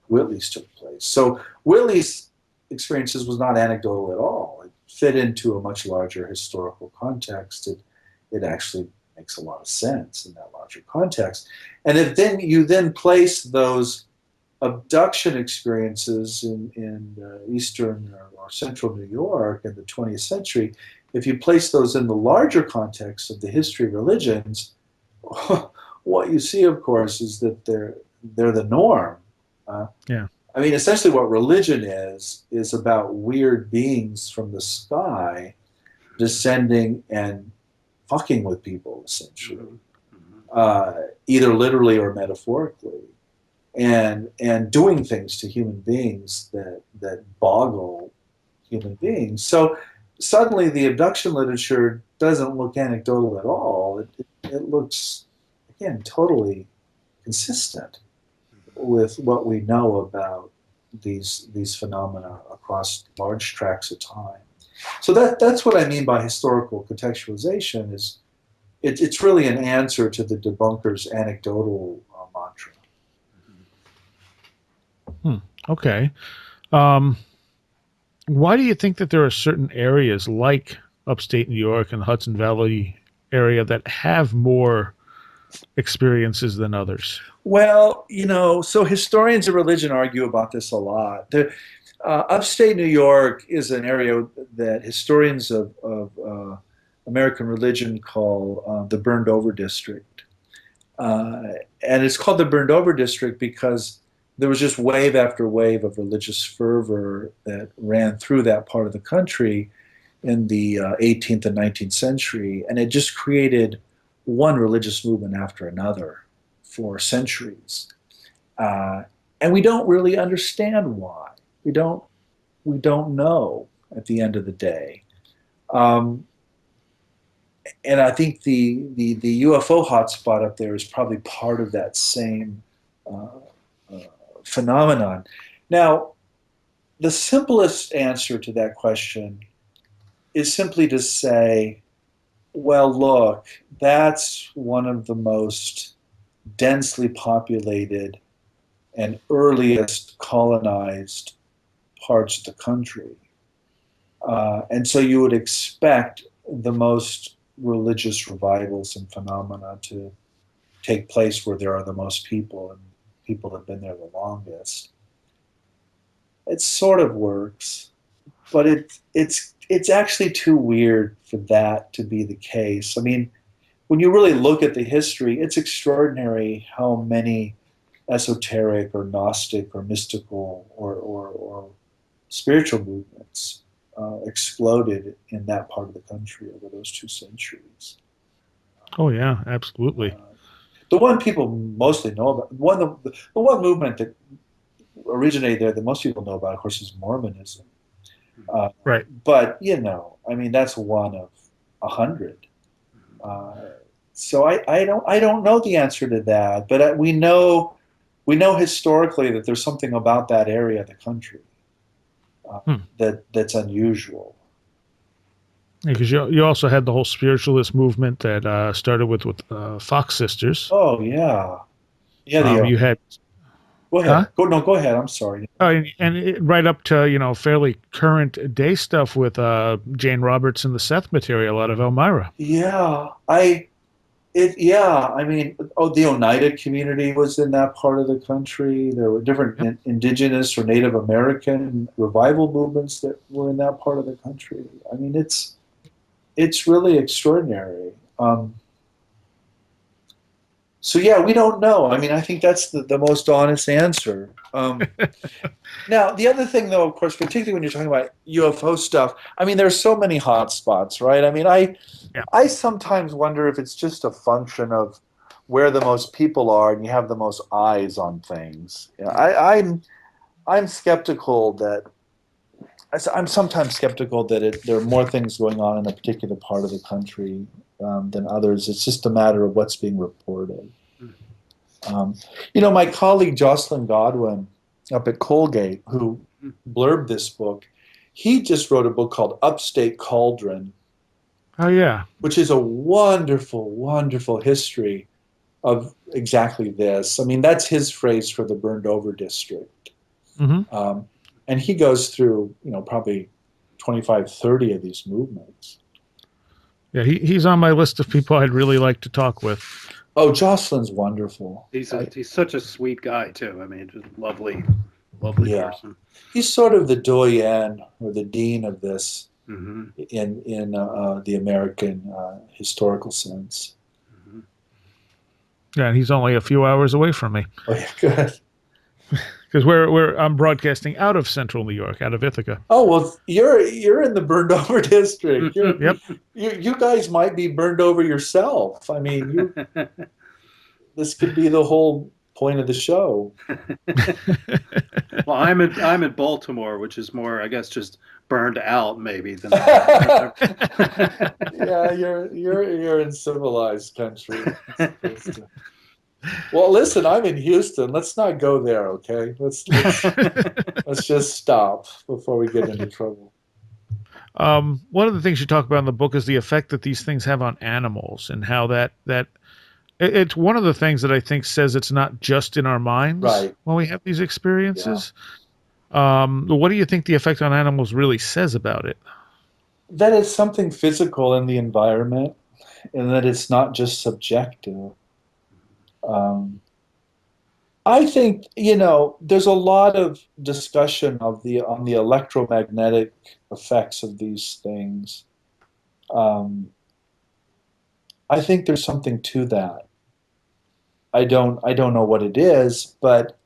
Whitley's took place. So Whitley's experiences was not anecdotal at all. It fit into a much larger historical context. It actually makes a lot of sense in that larger context. And if then you place those abduction experiences in eastern or central New York in the 20th century, if you place those in the larger context of the history of religions, what you see, of course, is that they're the norm. Yeah. I mean, essentially what religion is about weird beings from the sky descending and fucking with people, essentially, either literally or metaphorically, and doing things to human beings that boggle human beings. So suddenly the abduction literature doesn't look anecdotal at all. It looks, again, totally consistent with what we know about these phenomena across large tracts of time. So that's what I mean by historical contextualization. Is it's really an answer to the debunker's anecdotal mantra. Okay. Why do you think that there are certain areas like upstate New York and the Hudson Valley area that have more experiences than others? Well, so historians of religion argue about this a lot. Upstate New York is an area that historians of American religion call the burned over district. And it's called the burned over district because there was just wave after wave of religious fervor that ran through that part of the country in the 18th and 19th century. And it just created one religious movement after another for centuries. And we don't really understand why. We don't know at the end of the day. And I think the UFO hotspot up there is probably part of that same phenomenon. Now, the simplest answer to that question is simply to say, well, look, that's one of the most densely populated and earliest colonized parts of the country. And so you would expect the most religious revivals and phenomena to take place where there are the most people and people have been there the longest. It sort of works, but it's actually too weird for that to be the case. I mean, when you really look at the history, it's extraordinary how many esoteric or Gnostic or mystical or spiritual movements exploded in that part of the country over those 2 centuries. Oh yeah, absolutely. The one people mostly know about, the one movement that originated there that most people know about, of course, is Mormonism. Right. But I mean, that's one of 100. So I don't know the answer to that, but we know historically that there's something about that area of the country that's unusual. Because you also had the whole spiritualist movement that started with Fox Sisters. Oh yeah, yeah. You had. Go ahead. Huh? Go ahead. I'm sorry. Right up to fairly current day stuff with Jane Roberts and the Seth material out of Elmira. Yeah, I mean, the Oneida community was in that part of the country. There were different indigenous or Native American revival movements that were in that part of the country. I mean, it's really extraordinary. So yeah, we don't know. I mean, I think that's the most honest answer. Now, the other thing, though, of course, particularly when you're talking about UFO stuff, I mean, there's so many hotspots, right? I mean, I sometimes wonder if it's just a function of where the most people are and you have the most eyes on things. You know, I'm skeptical that I'm sometimes skeptical that there are more things going on in a particular part of the country than others. It's just a matter of what's being reported. My colleague Jocelyn Godwin up at Colgate, who blurbed this book, he just wrote a book called Upstate Cauldron. Oh, yeah. Which is a wonderful, wonderful history of exactly this. I mean, that's his phrase for the burned over district. Mm-hmm. And he goes through, probably 25, 30 of these movements. Yeah, he's on my list of people I'd really like to talk with. Oh, Jocelyn's wonderful. He's such a sweet guy too. I mean, just lovely person. He's sort of the doyen or the dean of this Mm-hmm. in the American historical sense. Mm-hmm. Yeah, and he's only a few hours away from me. Oh, yeah, good. Because I'm broadcasting out of central New York, out of Ithaca. Oh, well, you're in the burned over district. Yep. You guys might be burned over yourself. I mean, this could be the whole point of the show. Well, I'm in Baltimore, which is more, I guess, just burned out maybe than. Yeah, you're in civilized country. Well, listen, I'm in Houston. Let's not go there, okay? Let's just stop before we get into trouble. One of the things you talk about in the book is the effect that these things have on animals, and how that it's one of the things that I think says it's not just in our minds when we have these experiences. Yeah. What do you think the effect on animals really says about it? That it's something physical in the environment, and that it's not just subjective. I think, there's a lot of discussion on the electromagnetic effects of these things. I think there's something to that. I don't know what it is, but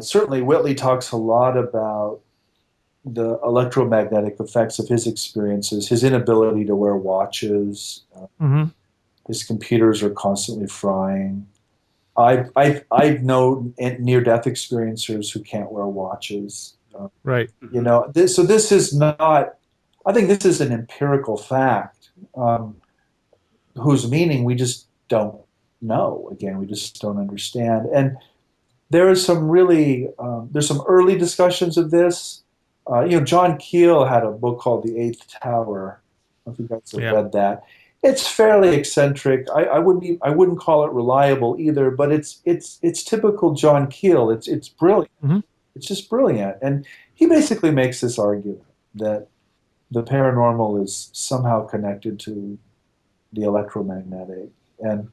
certainly Whitley talks a lot about the electromagnetic effects of his experiences, his inability to wear watches. His computers are constantly frying. I've known near-death experiencers who can't wear watches. Right. This is not. I think this is an empirical fact, whose meaning we just don't know. Again, we just don't understand. And there is some there's some early discussions of this. John Keel had a book called The Eighth Tower. I don't know if you guys have read that. It's fairly eccentric. I wouldn't call it reliable either, but it's typical John Keel. It's brilliant. Mm-hmm. It's just brilliant. And he basically makes this argument that the paranormal is somehow connected to the electromagnetic. And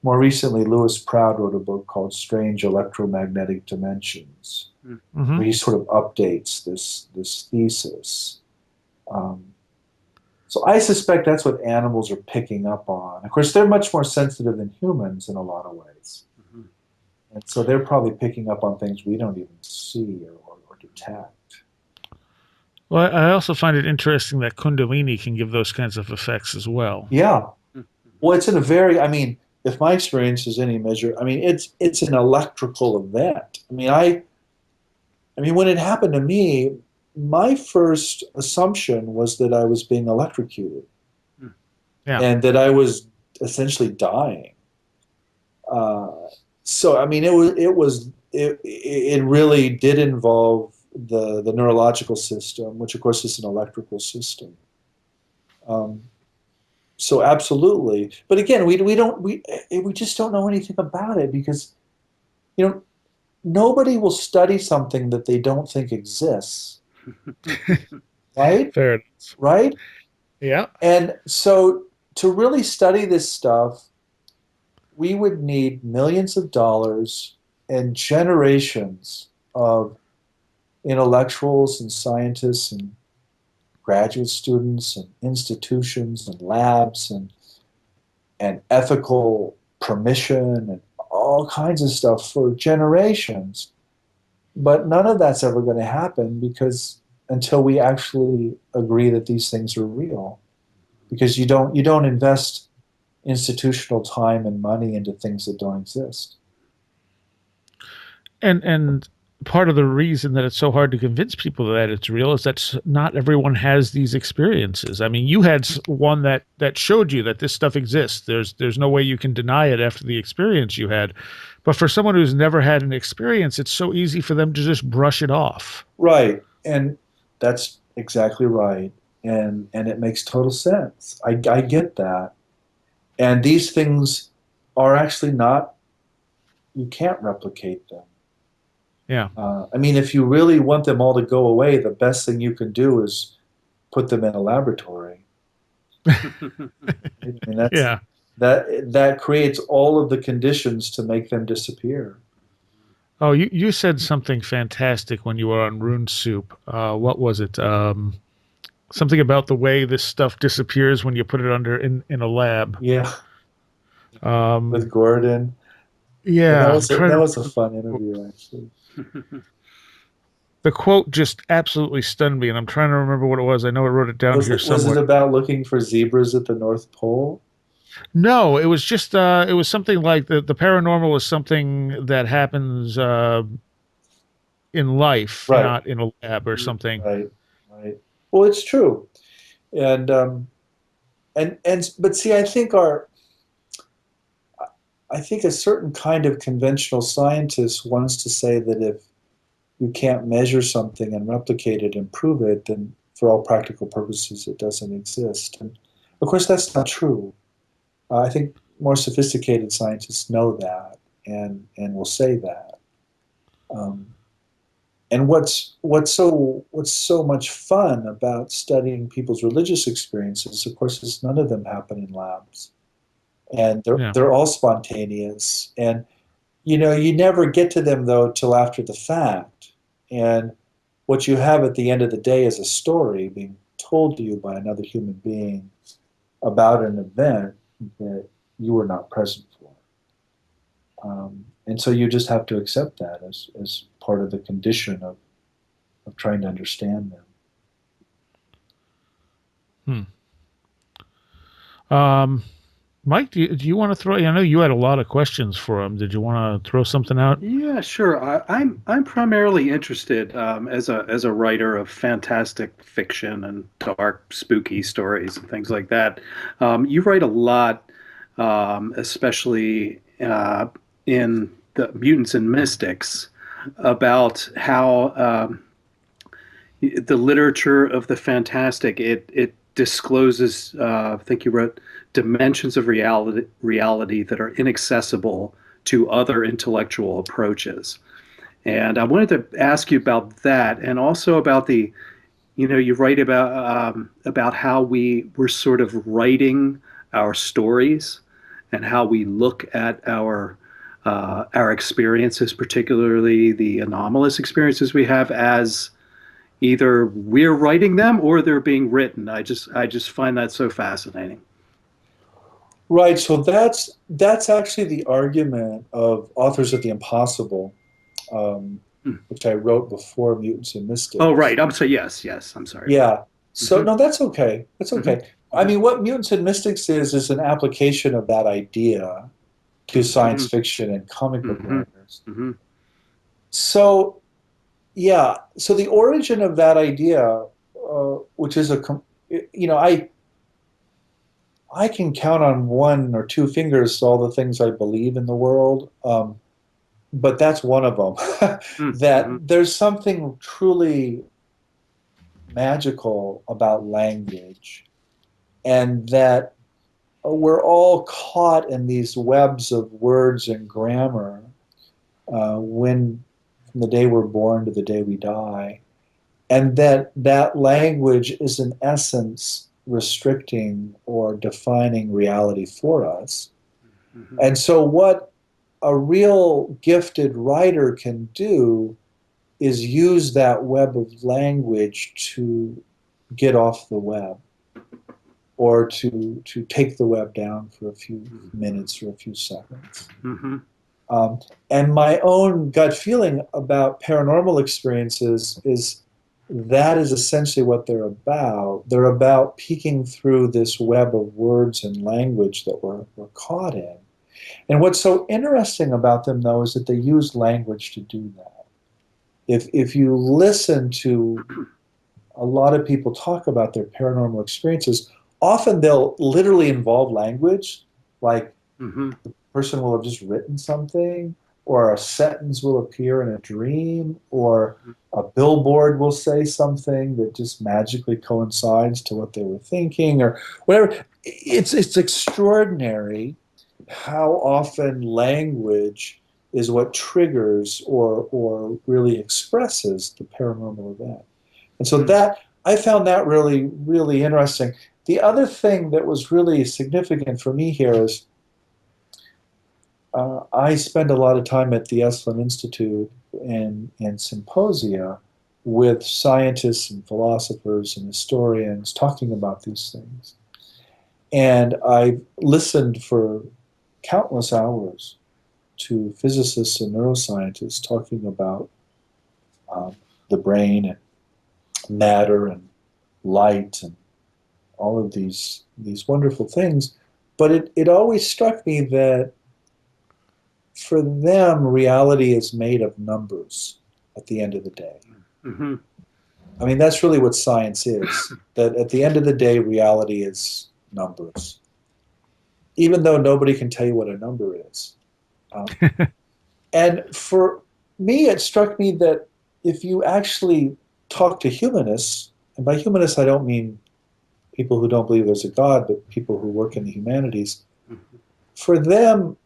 more recently, Lewis Proud wrote a book called Strange Electromagnetic Dimensions, where he sort of updates this thesis. So I suspect that's what animals are picking up on. Of course, they're much more sensitive than humans in a lot of ways. Mm-hmm. And so they're probably picking up on things we don't even see or detect. Well, I also find it interesting that Kundalini can give those kinds of effects as well. Yeah. Well, it's in a very, if my experience is any measure, it's an electrical event. When it happened to me, my first assumption was that I was being electrocuted, and that I was essentially dying. It really did involve the neurological system, which of course is an electrical system. So absolutely, but again, we just don't know anything about it because, nobody will study something that they don't think exists. Right? Fair enough. Right? Yeah. And so to really study this stuff, we would need millions of dollars and generations of intellectuals and scientists and graduate students and institutions and labs and ethical permission and all kinds of stuff for generations. But none of that's ever going to happen until we actually agree that these things are real. Because you don't invest institutional time and money into things that don't exist. And part of the reason that it's so hard to convince people that it's real is that not everyone has these experiences. I mean, you had one that showed you that this stuff exists. There's no way you can deny it after the experience you had. But for someone who's never had an experience, it's so easy for them to just brush it off. Right. And that's exactly right. And it makes total sense. I get that. And these things are actually not, you can't replicate them. Yeah. I mean, if you really want them all to go away, the best thing you can do is put them in a laboratory. I mean, Yeah. that creates all of the conditions to make them disappear. Oh, you said something fantastic when you were on Rune Soup. What was it? Something about the way this stuff disappears when you put it under in a lab. Yeah, with Um, Gordon. And yeah, I'm that trying was a to. fun interview, actually. The quote just absolutely stunned me, and I'm trying to remember what it was. I know I wrote it down here Was it somewhere. about looking for zebras at the North Pole? No, it was just it was something like the paranormal is something that happens in life, Right, not in a lab or something. right, right. Well, it's true. And but see, I think a certain kind of conventional scientist wants to say that if you can't measure something and replicate it and prove it, then for all practical purposes, it doesn't exist. And of course, that's not true. I think more sophisticated scientists know that and will say that. Um, and what's so much fun about studying people's religious experiences, of course, is none of them happen in labs, and Yeah. they're all spontaneous. And you never get to them though till after the fact. And what you have at the end of the day is a story being told to you by another human being about an event that you were not present for. And so you just have to accept that as part of the condition of trying to understand them. Hmm. Mike, do you want to throw? I know you had a lot of questions for him. Did you want to throw something out? Yeah, sure. I'm primarily interested as a writer of fantastic fiction and dark, spooky stories and things like that. You write a lot, especially in the Mutants and Mystics, about how the literature of the fantastic it discloses. I think you wrote dimensions of reality that are inaccessible to other intellectual approaches. And I wanted to ask you about that, and also about you write about how we're sort of writing our stories, and how we look at our experiences, particularly the anomalous experiences we have, as either we're writing them or they're being written. I just find that so fascinating. Right. So that's actually the argument of Authors of the Impossible, Hmm. which I wrote before Mutants and Oh, Mystics. right. I'm so yes. I'm sorry. Yeah. So Hmm. no, that's okay. That's Hmm. okay. I mean, what Mutants and Mystics is an application of that idea to science Hmm. fiction and comic book Hmm. writers. Hmm. So yeah. So the origin of that idea, which is I can count on one or two fingers all the things I believe in the world. But that's one of them. Hmm. That there's something truly magical about language, and that we're all caught in these webs of words and grammar when from the day we're born to the day we die, and that language is in essence restricting or defining reality for us. Hmm. And so what a real gifted writer can do is use that web of language to get off the web, or to take the web down for a few minutes or a few seconds. Hmm. Um, and my own gut feeling about paranormal experiences is that is essentially what they're about. They're about peeking through this web of words and language that we're caught in. And what's so interesting about them, though, is that they use language to do that. If you listen to a lot of people talk about their paranormal experiences, often they'll literally involve language, like Mm-hmm. the person will have just written something, or a sentence will appear in a dream, or a billboard will say something that just magically coincides to what they were thinking, or whatever. It's extraordinary how often language is what triggers or really expresses the paranormal event. And so that I found that really, really interesting. The other thing that was really significant for me here is I spend a lot of time at the Esalen Institute and symposia with scientists and philosophers and historians talking about these things. And I've listened for countless hours to physicists and neuroscientists talking about the brain and matter and light and all of these wonderful things. But it always struck me that for them, reality is made of numbers at the end of the day. Mm-hmm. I mean, that's really what science is, that at the end of the day, reality is numbers. Even though nobody can tell you what a number is. And for me, it struck me that if you actually talk to humanists, and by humanists I don't mean people who don't believe there's a God, but people who work in the humanities, for them,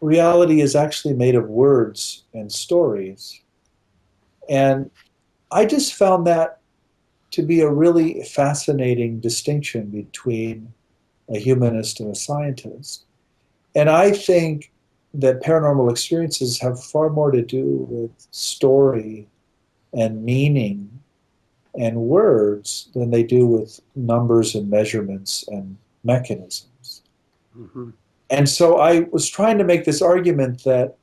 reality is actually made of words and stories. And I just found that to be a really fascinating distinction between a humanist and a scientist. And I think that paranormal experiences have far more to do with story and meaning and words than they do with numbers and measurements and mechanisms. Mm-hmm. And so I was trying to make this argument that,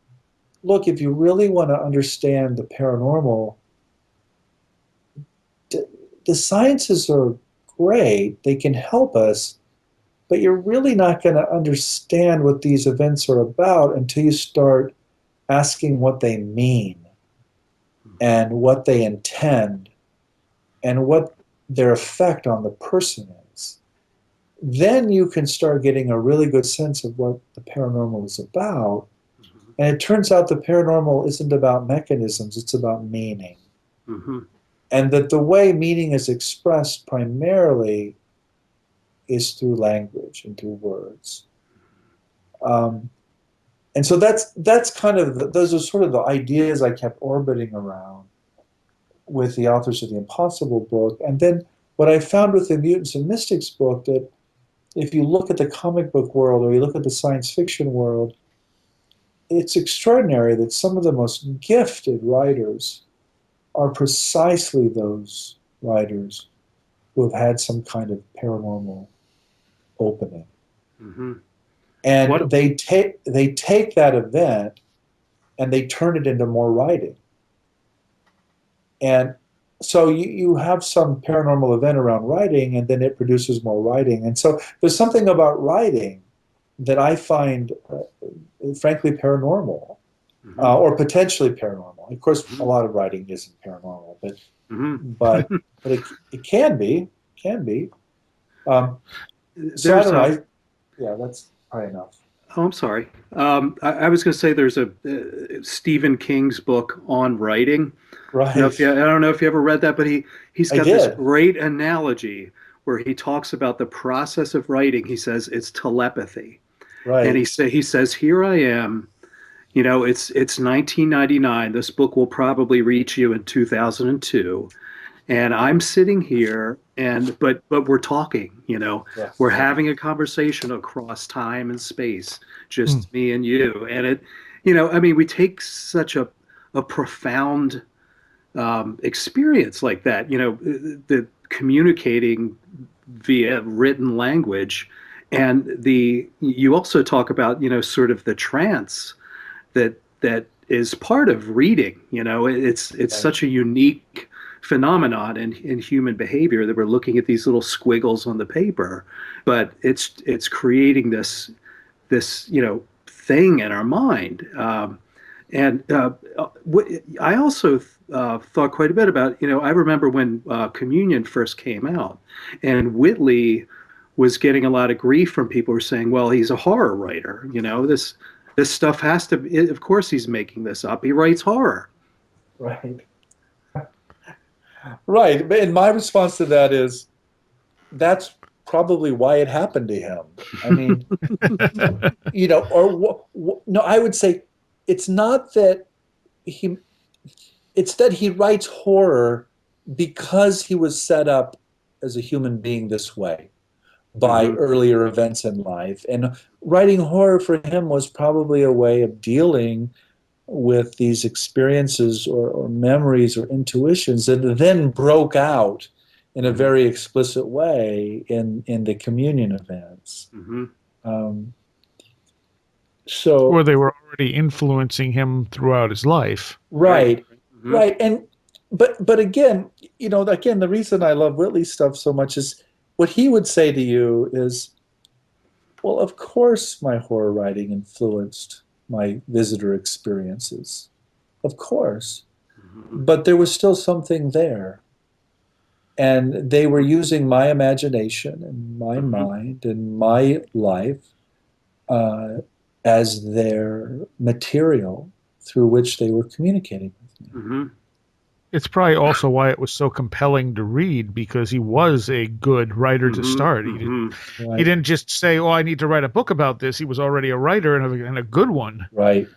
look, if you really want to understand the paranormal, the sciences are great, they can help us, but you're really not going to understand what these events are about until you start asking what they mean and what they intend and what their effect on the person is. Then you can start getting a really good sense of what the paranormal is about. And it turns out the paranormal isn't about mechanisms, it's about meaning. Mm-hmm. And that the way meaning is expressed primarily is through language and through words. And so that's kind of, those are sort of the ideas I kept orbiting around with the authors of the Impossible book. And then what I found with the Mutants and Mystics book, that if you look at the comic book world or you look at the science fiction world, it's extraordinary that some of the most gifted writers are precisely those writers who have had some kind of paranormal opening. Mm-hmm. And they take that event and they turn it into more writing. And so you have some paranormal event around writing, and then it produces more writing. And so there's something about writing that I find, frankly, paranormal, Mm-hmm. Or potentially paranormal. Of course, Mm-hmm. a lot of writing isn't paranormal, but Mm-hmm. it can be, can be. So I There's don't know. Yeah, that's probably enough. Oh, I'm sorry. I was going to say there's a Stephen King's book on writing. I Right. don't know if you ever read that, but he's I got this did. great analogy where he talks about the process of writing. He says it's telepathy, and Right. he says, here I am. It's 1999. This book will probably reach you in 2002, and I'm sitting here, and but we're talking. Yeah. We're Yeah. having a conversation across time and space, Mm. just me and you. And I mean, we take such a profound experience like that. The communicating via written language, and you also talk about sort of the trance that is part of reading. It's Right. such a unique phenomenon in human behavior that we're looking at these little squiggles on the paper, but it's creating this thing in our mind. And I also thought quite a bit about, I remember when Communion first came out, and Whitley was getting a lot of grief from people who were saying, well, he's a horror writer. This stuff has to, of course he's making this up. He writes horror. Right. Right. And my response to that is, that's probably why it happened to him. I mean, no, I would say it's not that it's that he writes horror because he was set up as a human being this way by earlier events in life. And writing horror for him was probably a way of dealing with these experiences or memories or intuitions that then broke out in a very explicit way in the Communion events. Or they were already influencing him throughout his life. Right. Right. And but again, the reason I love Whitley's stuff so much is what he would say to you is, well, of course my horror writing influenced my visitor experiences. Of course. But there was still something there. And they were using my imagination and my mind and my life as their material through which they were communicating with me. It's probably also why it was so compelling to read, because he was a good writer to start. He didn't just say, "Oh, I need to write a book about this." He was already a writer and a good one. Right.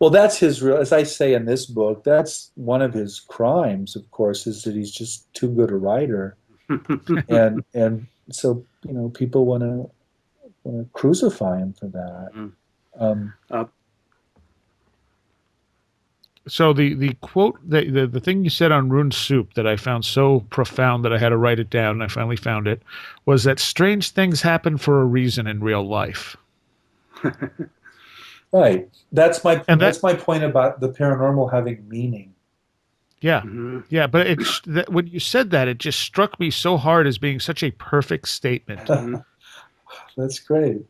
Well, that's his real, as I say in this book, that's one of his crimes, of course, is that he's just too good a writer. and so, people want to crucify him for that. So the quote, the thing you said on Rune Soup that I found so profound that I had to write it down, and I finally found it, was that strange things happen for a reason in real life. Right. That's my point about the paranormal having meaning. Yeah. Yeah. But when you said that, it just struck me so hard as being such a perfect statement. That's great.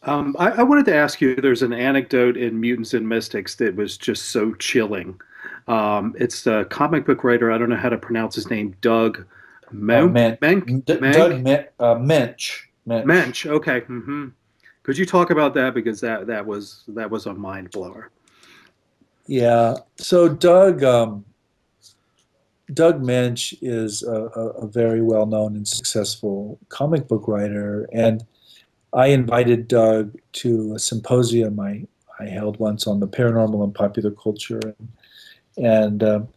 I wanted to ask you, there's an anecdote in Mutants and Mystics that was just so chilling. It's the comic book writer, I don't know how to pronounce his name, Doug Mensch. Mensch, okay. Could you talk about that? Because that was a mind blower. Yeah. So Doug Mensch is a very well-known and successful comic book writer, and I invited Doug to a symposium I held once on the paranormal and popular culture, and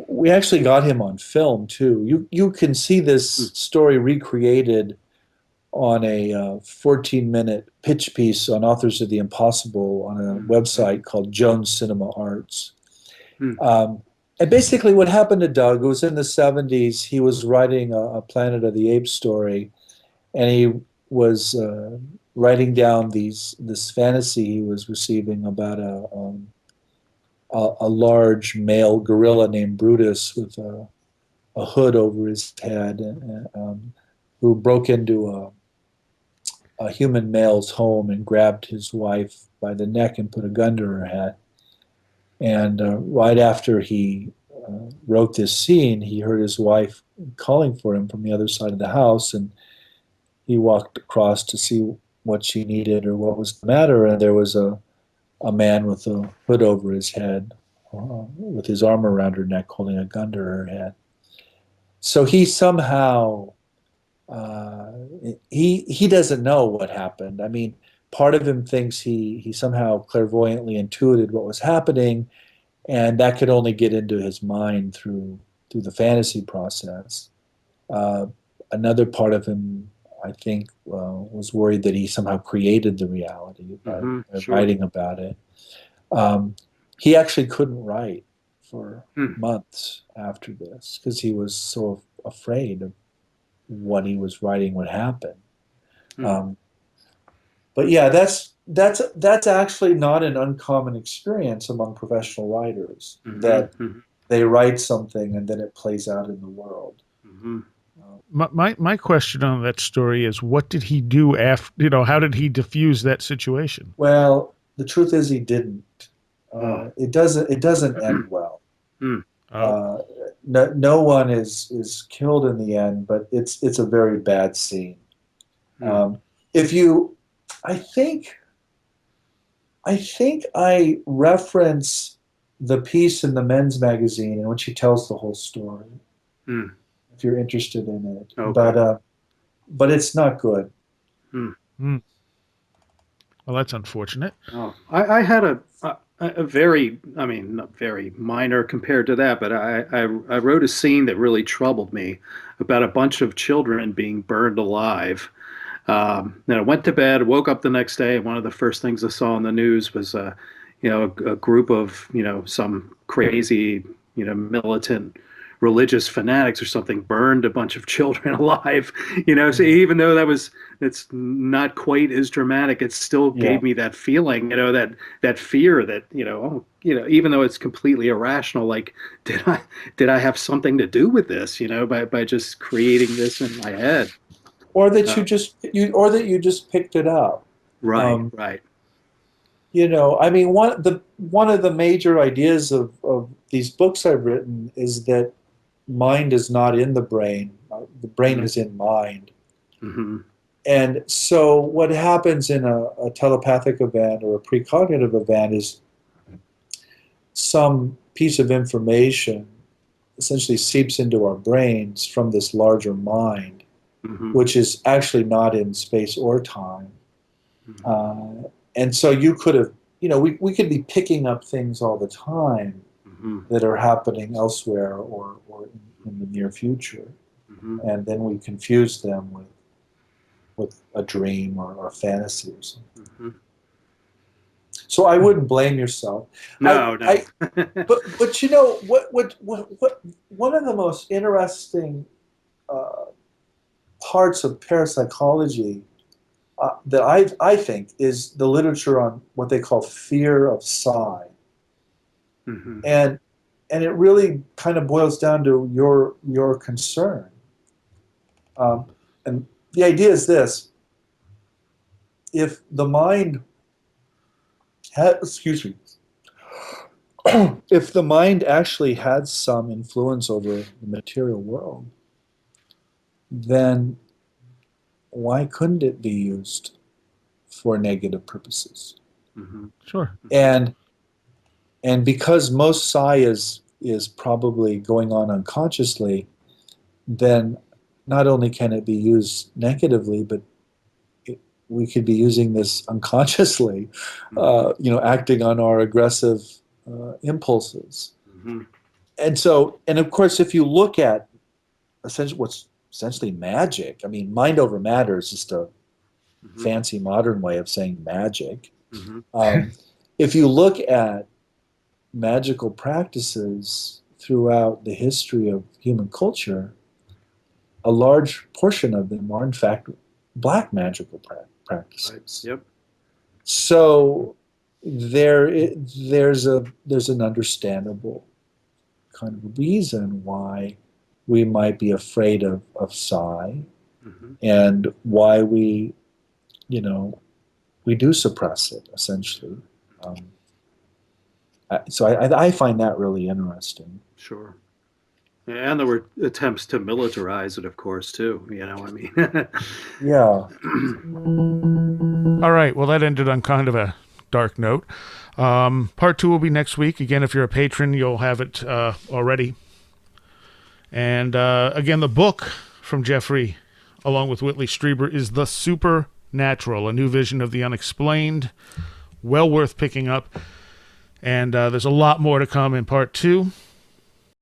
we actually got him on film too. You can see this story recreated on a 14-minute pitch piece on Authors of the Impossible on a website called Jones Cinema Arts. And basically what happened to Doug, it was in the 70s, he was writing a Planet of the Apes story, and he was writing down this fantasy he was receiving about a large male gorilla named Brutus with a hood over his head, who broke into a human male's home and grabbed his wife by the neck and put a gun to her head. And right after he wrote this scene, he heard his wife calling for him from the other side of the house, and he walked across to see what she needed or what was the matter, and there was a man with a hood over his head, with his arm around her neck, holding a gun to her head. So he somehow, he doesn't know what happened. I mean, part of him thinks he somehow clairvoyantly intuited what was happening, and that could only get into his mind through the fantasy process. Another part of him, I think, was worried that he somehow created the reality by writing about it. He actually couldn't write for months after this because he was so afraid of what he was writing would happen. But yeah, that's actually not an uncommon experience among professional writers, that they write something and then it plays out in the world. Mm-hmm. My question on that story is, what did he do after, how did he diffuse that situation? Well, the truth is he didn't. It doesn't end well. Mm. Oh, No one is killed in the end, but it's a very bad scene. Mm. If you, I think I reference the piece in the men's magazine in which he tells the whole story. Mm. If you're interested in it, Okay. but it's not good. Mm. well, that's unfortunate. Oh, I had a very, I mean, not very minor compared to that, but I wrote a scene that really troubled me about a bunch of children being burned alive. Then I went to bed, woke up the next day, and one of the first things I saw on the news was, a group of, some crazy, militant religious fanatics or something burned a bunch of children alive. So even though it's not quite as dramatic, it still Yeah. gave me that feeling, that fear that, even though it's completely irrational, like, did I have something to do with this, by just creating this in my head? Or that So, you just picked it up. right, right. I mean, one of the major ideas of these books I've written is that mind is not in the brain. The brain Mm-hmm. is in mind. Mm-hmm. And so what happens in a telepathic event or a precognitive event is some piece of information essentially seeps into our brains from this larger mind, Mm-hmm. which is actually not in space or time. Mm-hmm. And so you could have, we could be picking up things all the time Mm-hmm. that are happening elsewhere or in the near future. Mm-hmm. And then we confuse them with a dream or a fantasy or something. Mm-hmm. So I wouldn't blame yourself. No, no. But what one of the most interesting uh, parts of parapsychology that I think is the literature on what they call fear of psi, Mm-hmm. and it really kind of boils down to your concern. And the idea is this: if the mind excuse me, if the mind actually had some influence over the material world, then why couldn't it be used for negative purposes? Mm-hmm. Sure. And because most psi is probably going on unconsciously, then not only can it be used negatively, but we could be using this unconsciously, acting on our aggressive impulses. Mm-hmm. And of course, if you look at essentially what's essentially magic, I mean, mind over matter is just a Mm-hmm. fancy modern way of saying magic. Mm-hmm. If you look at magical practices throughout the history of human culture, a large portion of them are in fact black magical practices. Yep. So there's an understandable kind of reason why we might be afraid of psi, Mm-hmm. and why we do suppress it essentially. So I find that really interesting. Sure. And there were attempts to militarize it, of course, too. I mean. Yeah. All right. Well, that ended on kind of a dark note. Part 2 will be next week. Again, if you're a patron, you'll have it already. And again, the book from Jeffrey, along with Whitley Strieber, is The Supernatural, a new vision of the unexplained. Well worth picking up. And there's a lot more to come in part 2.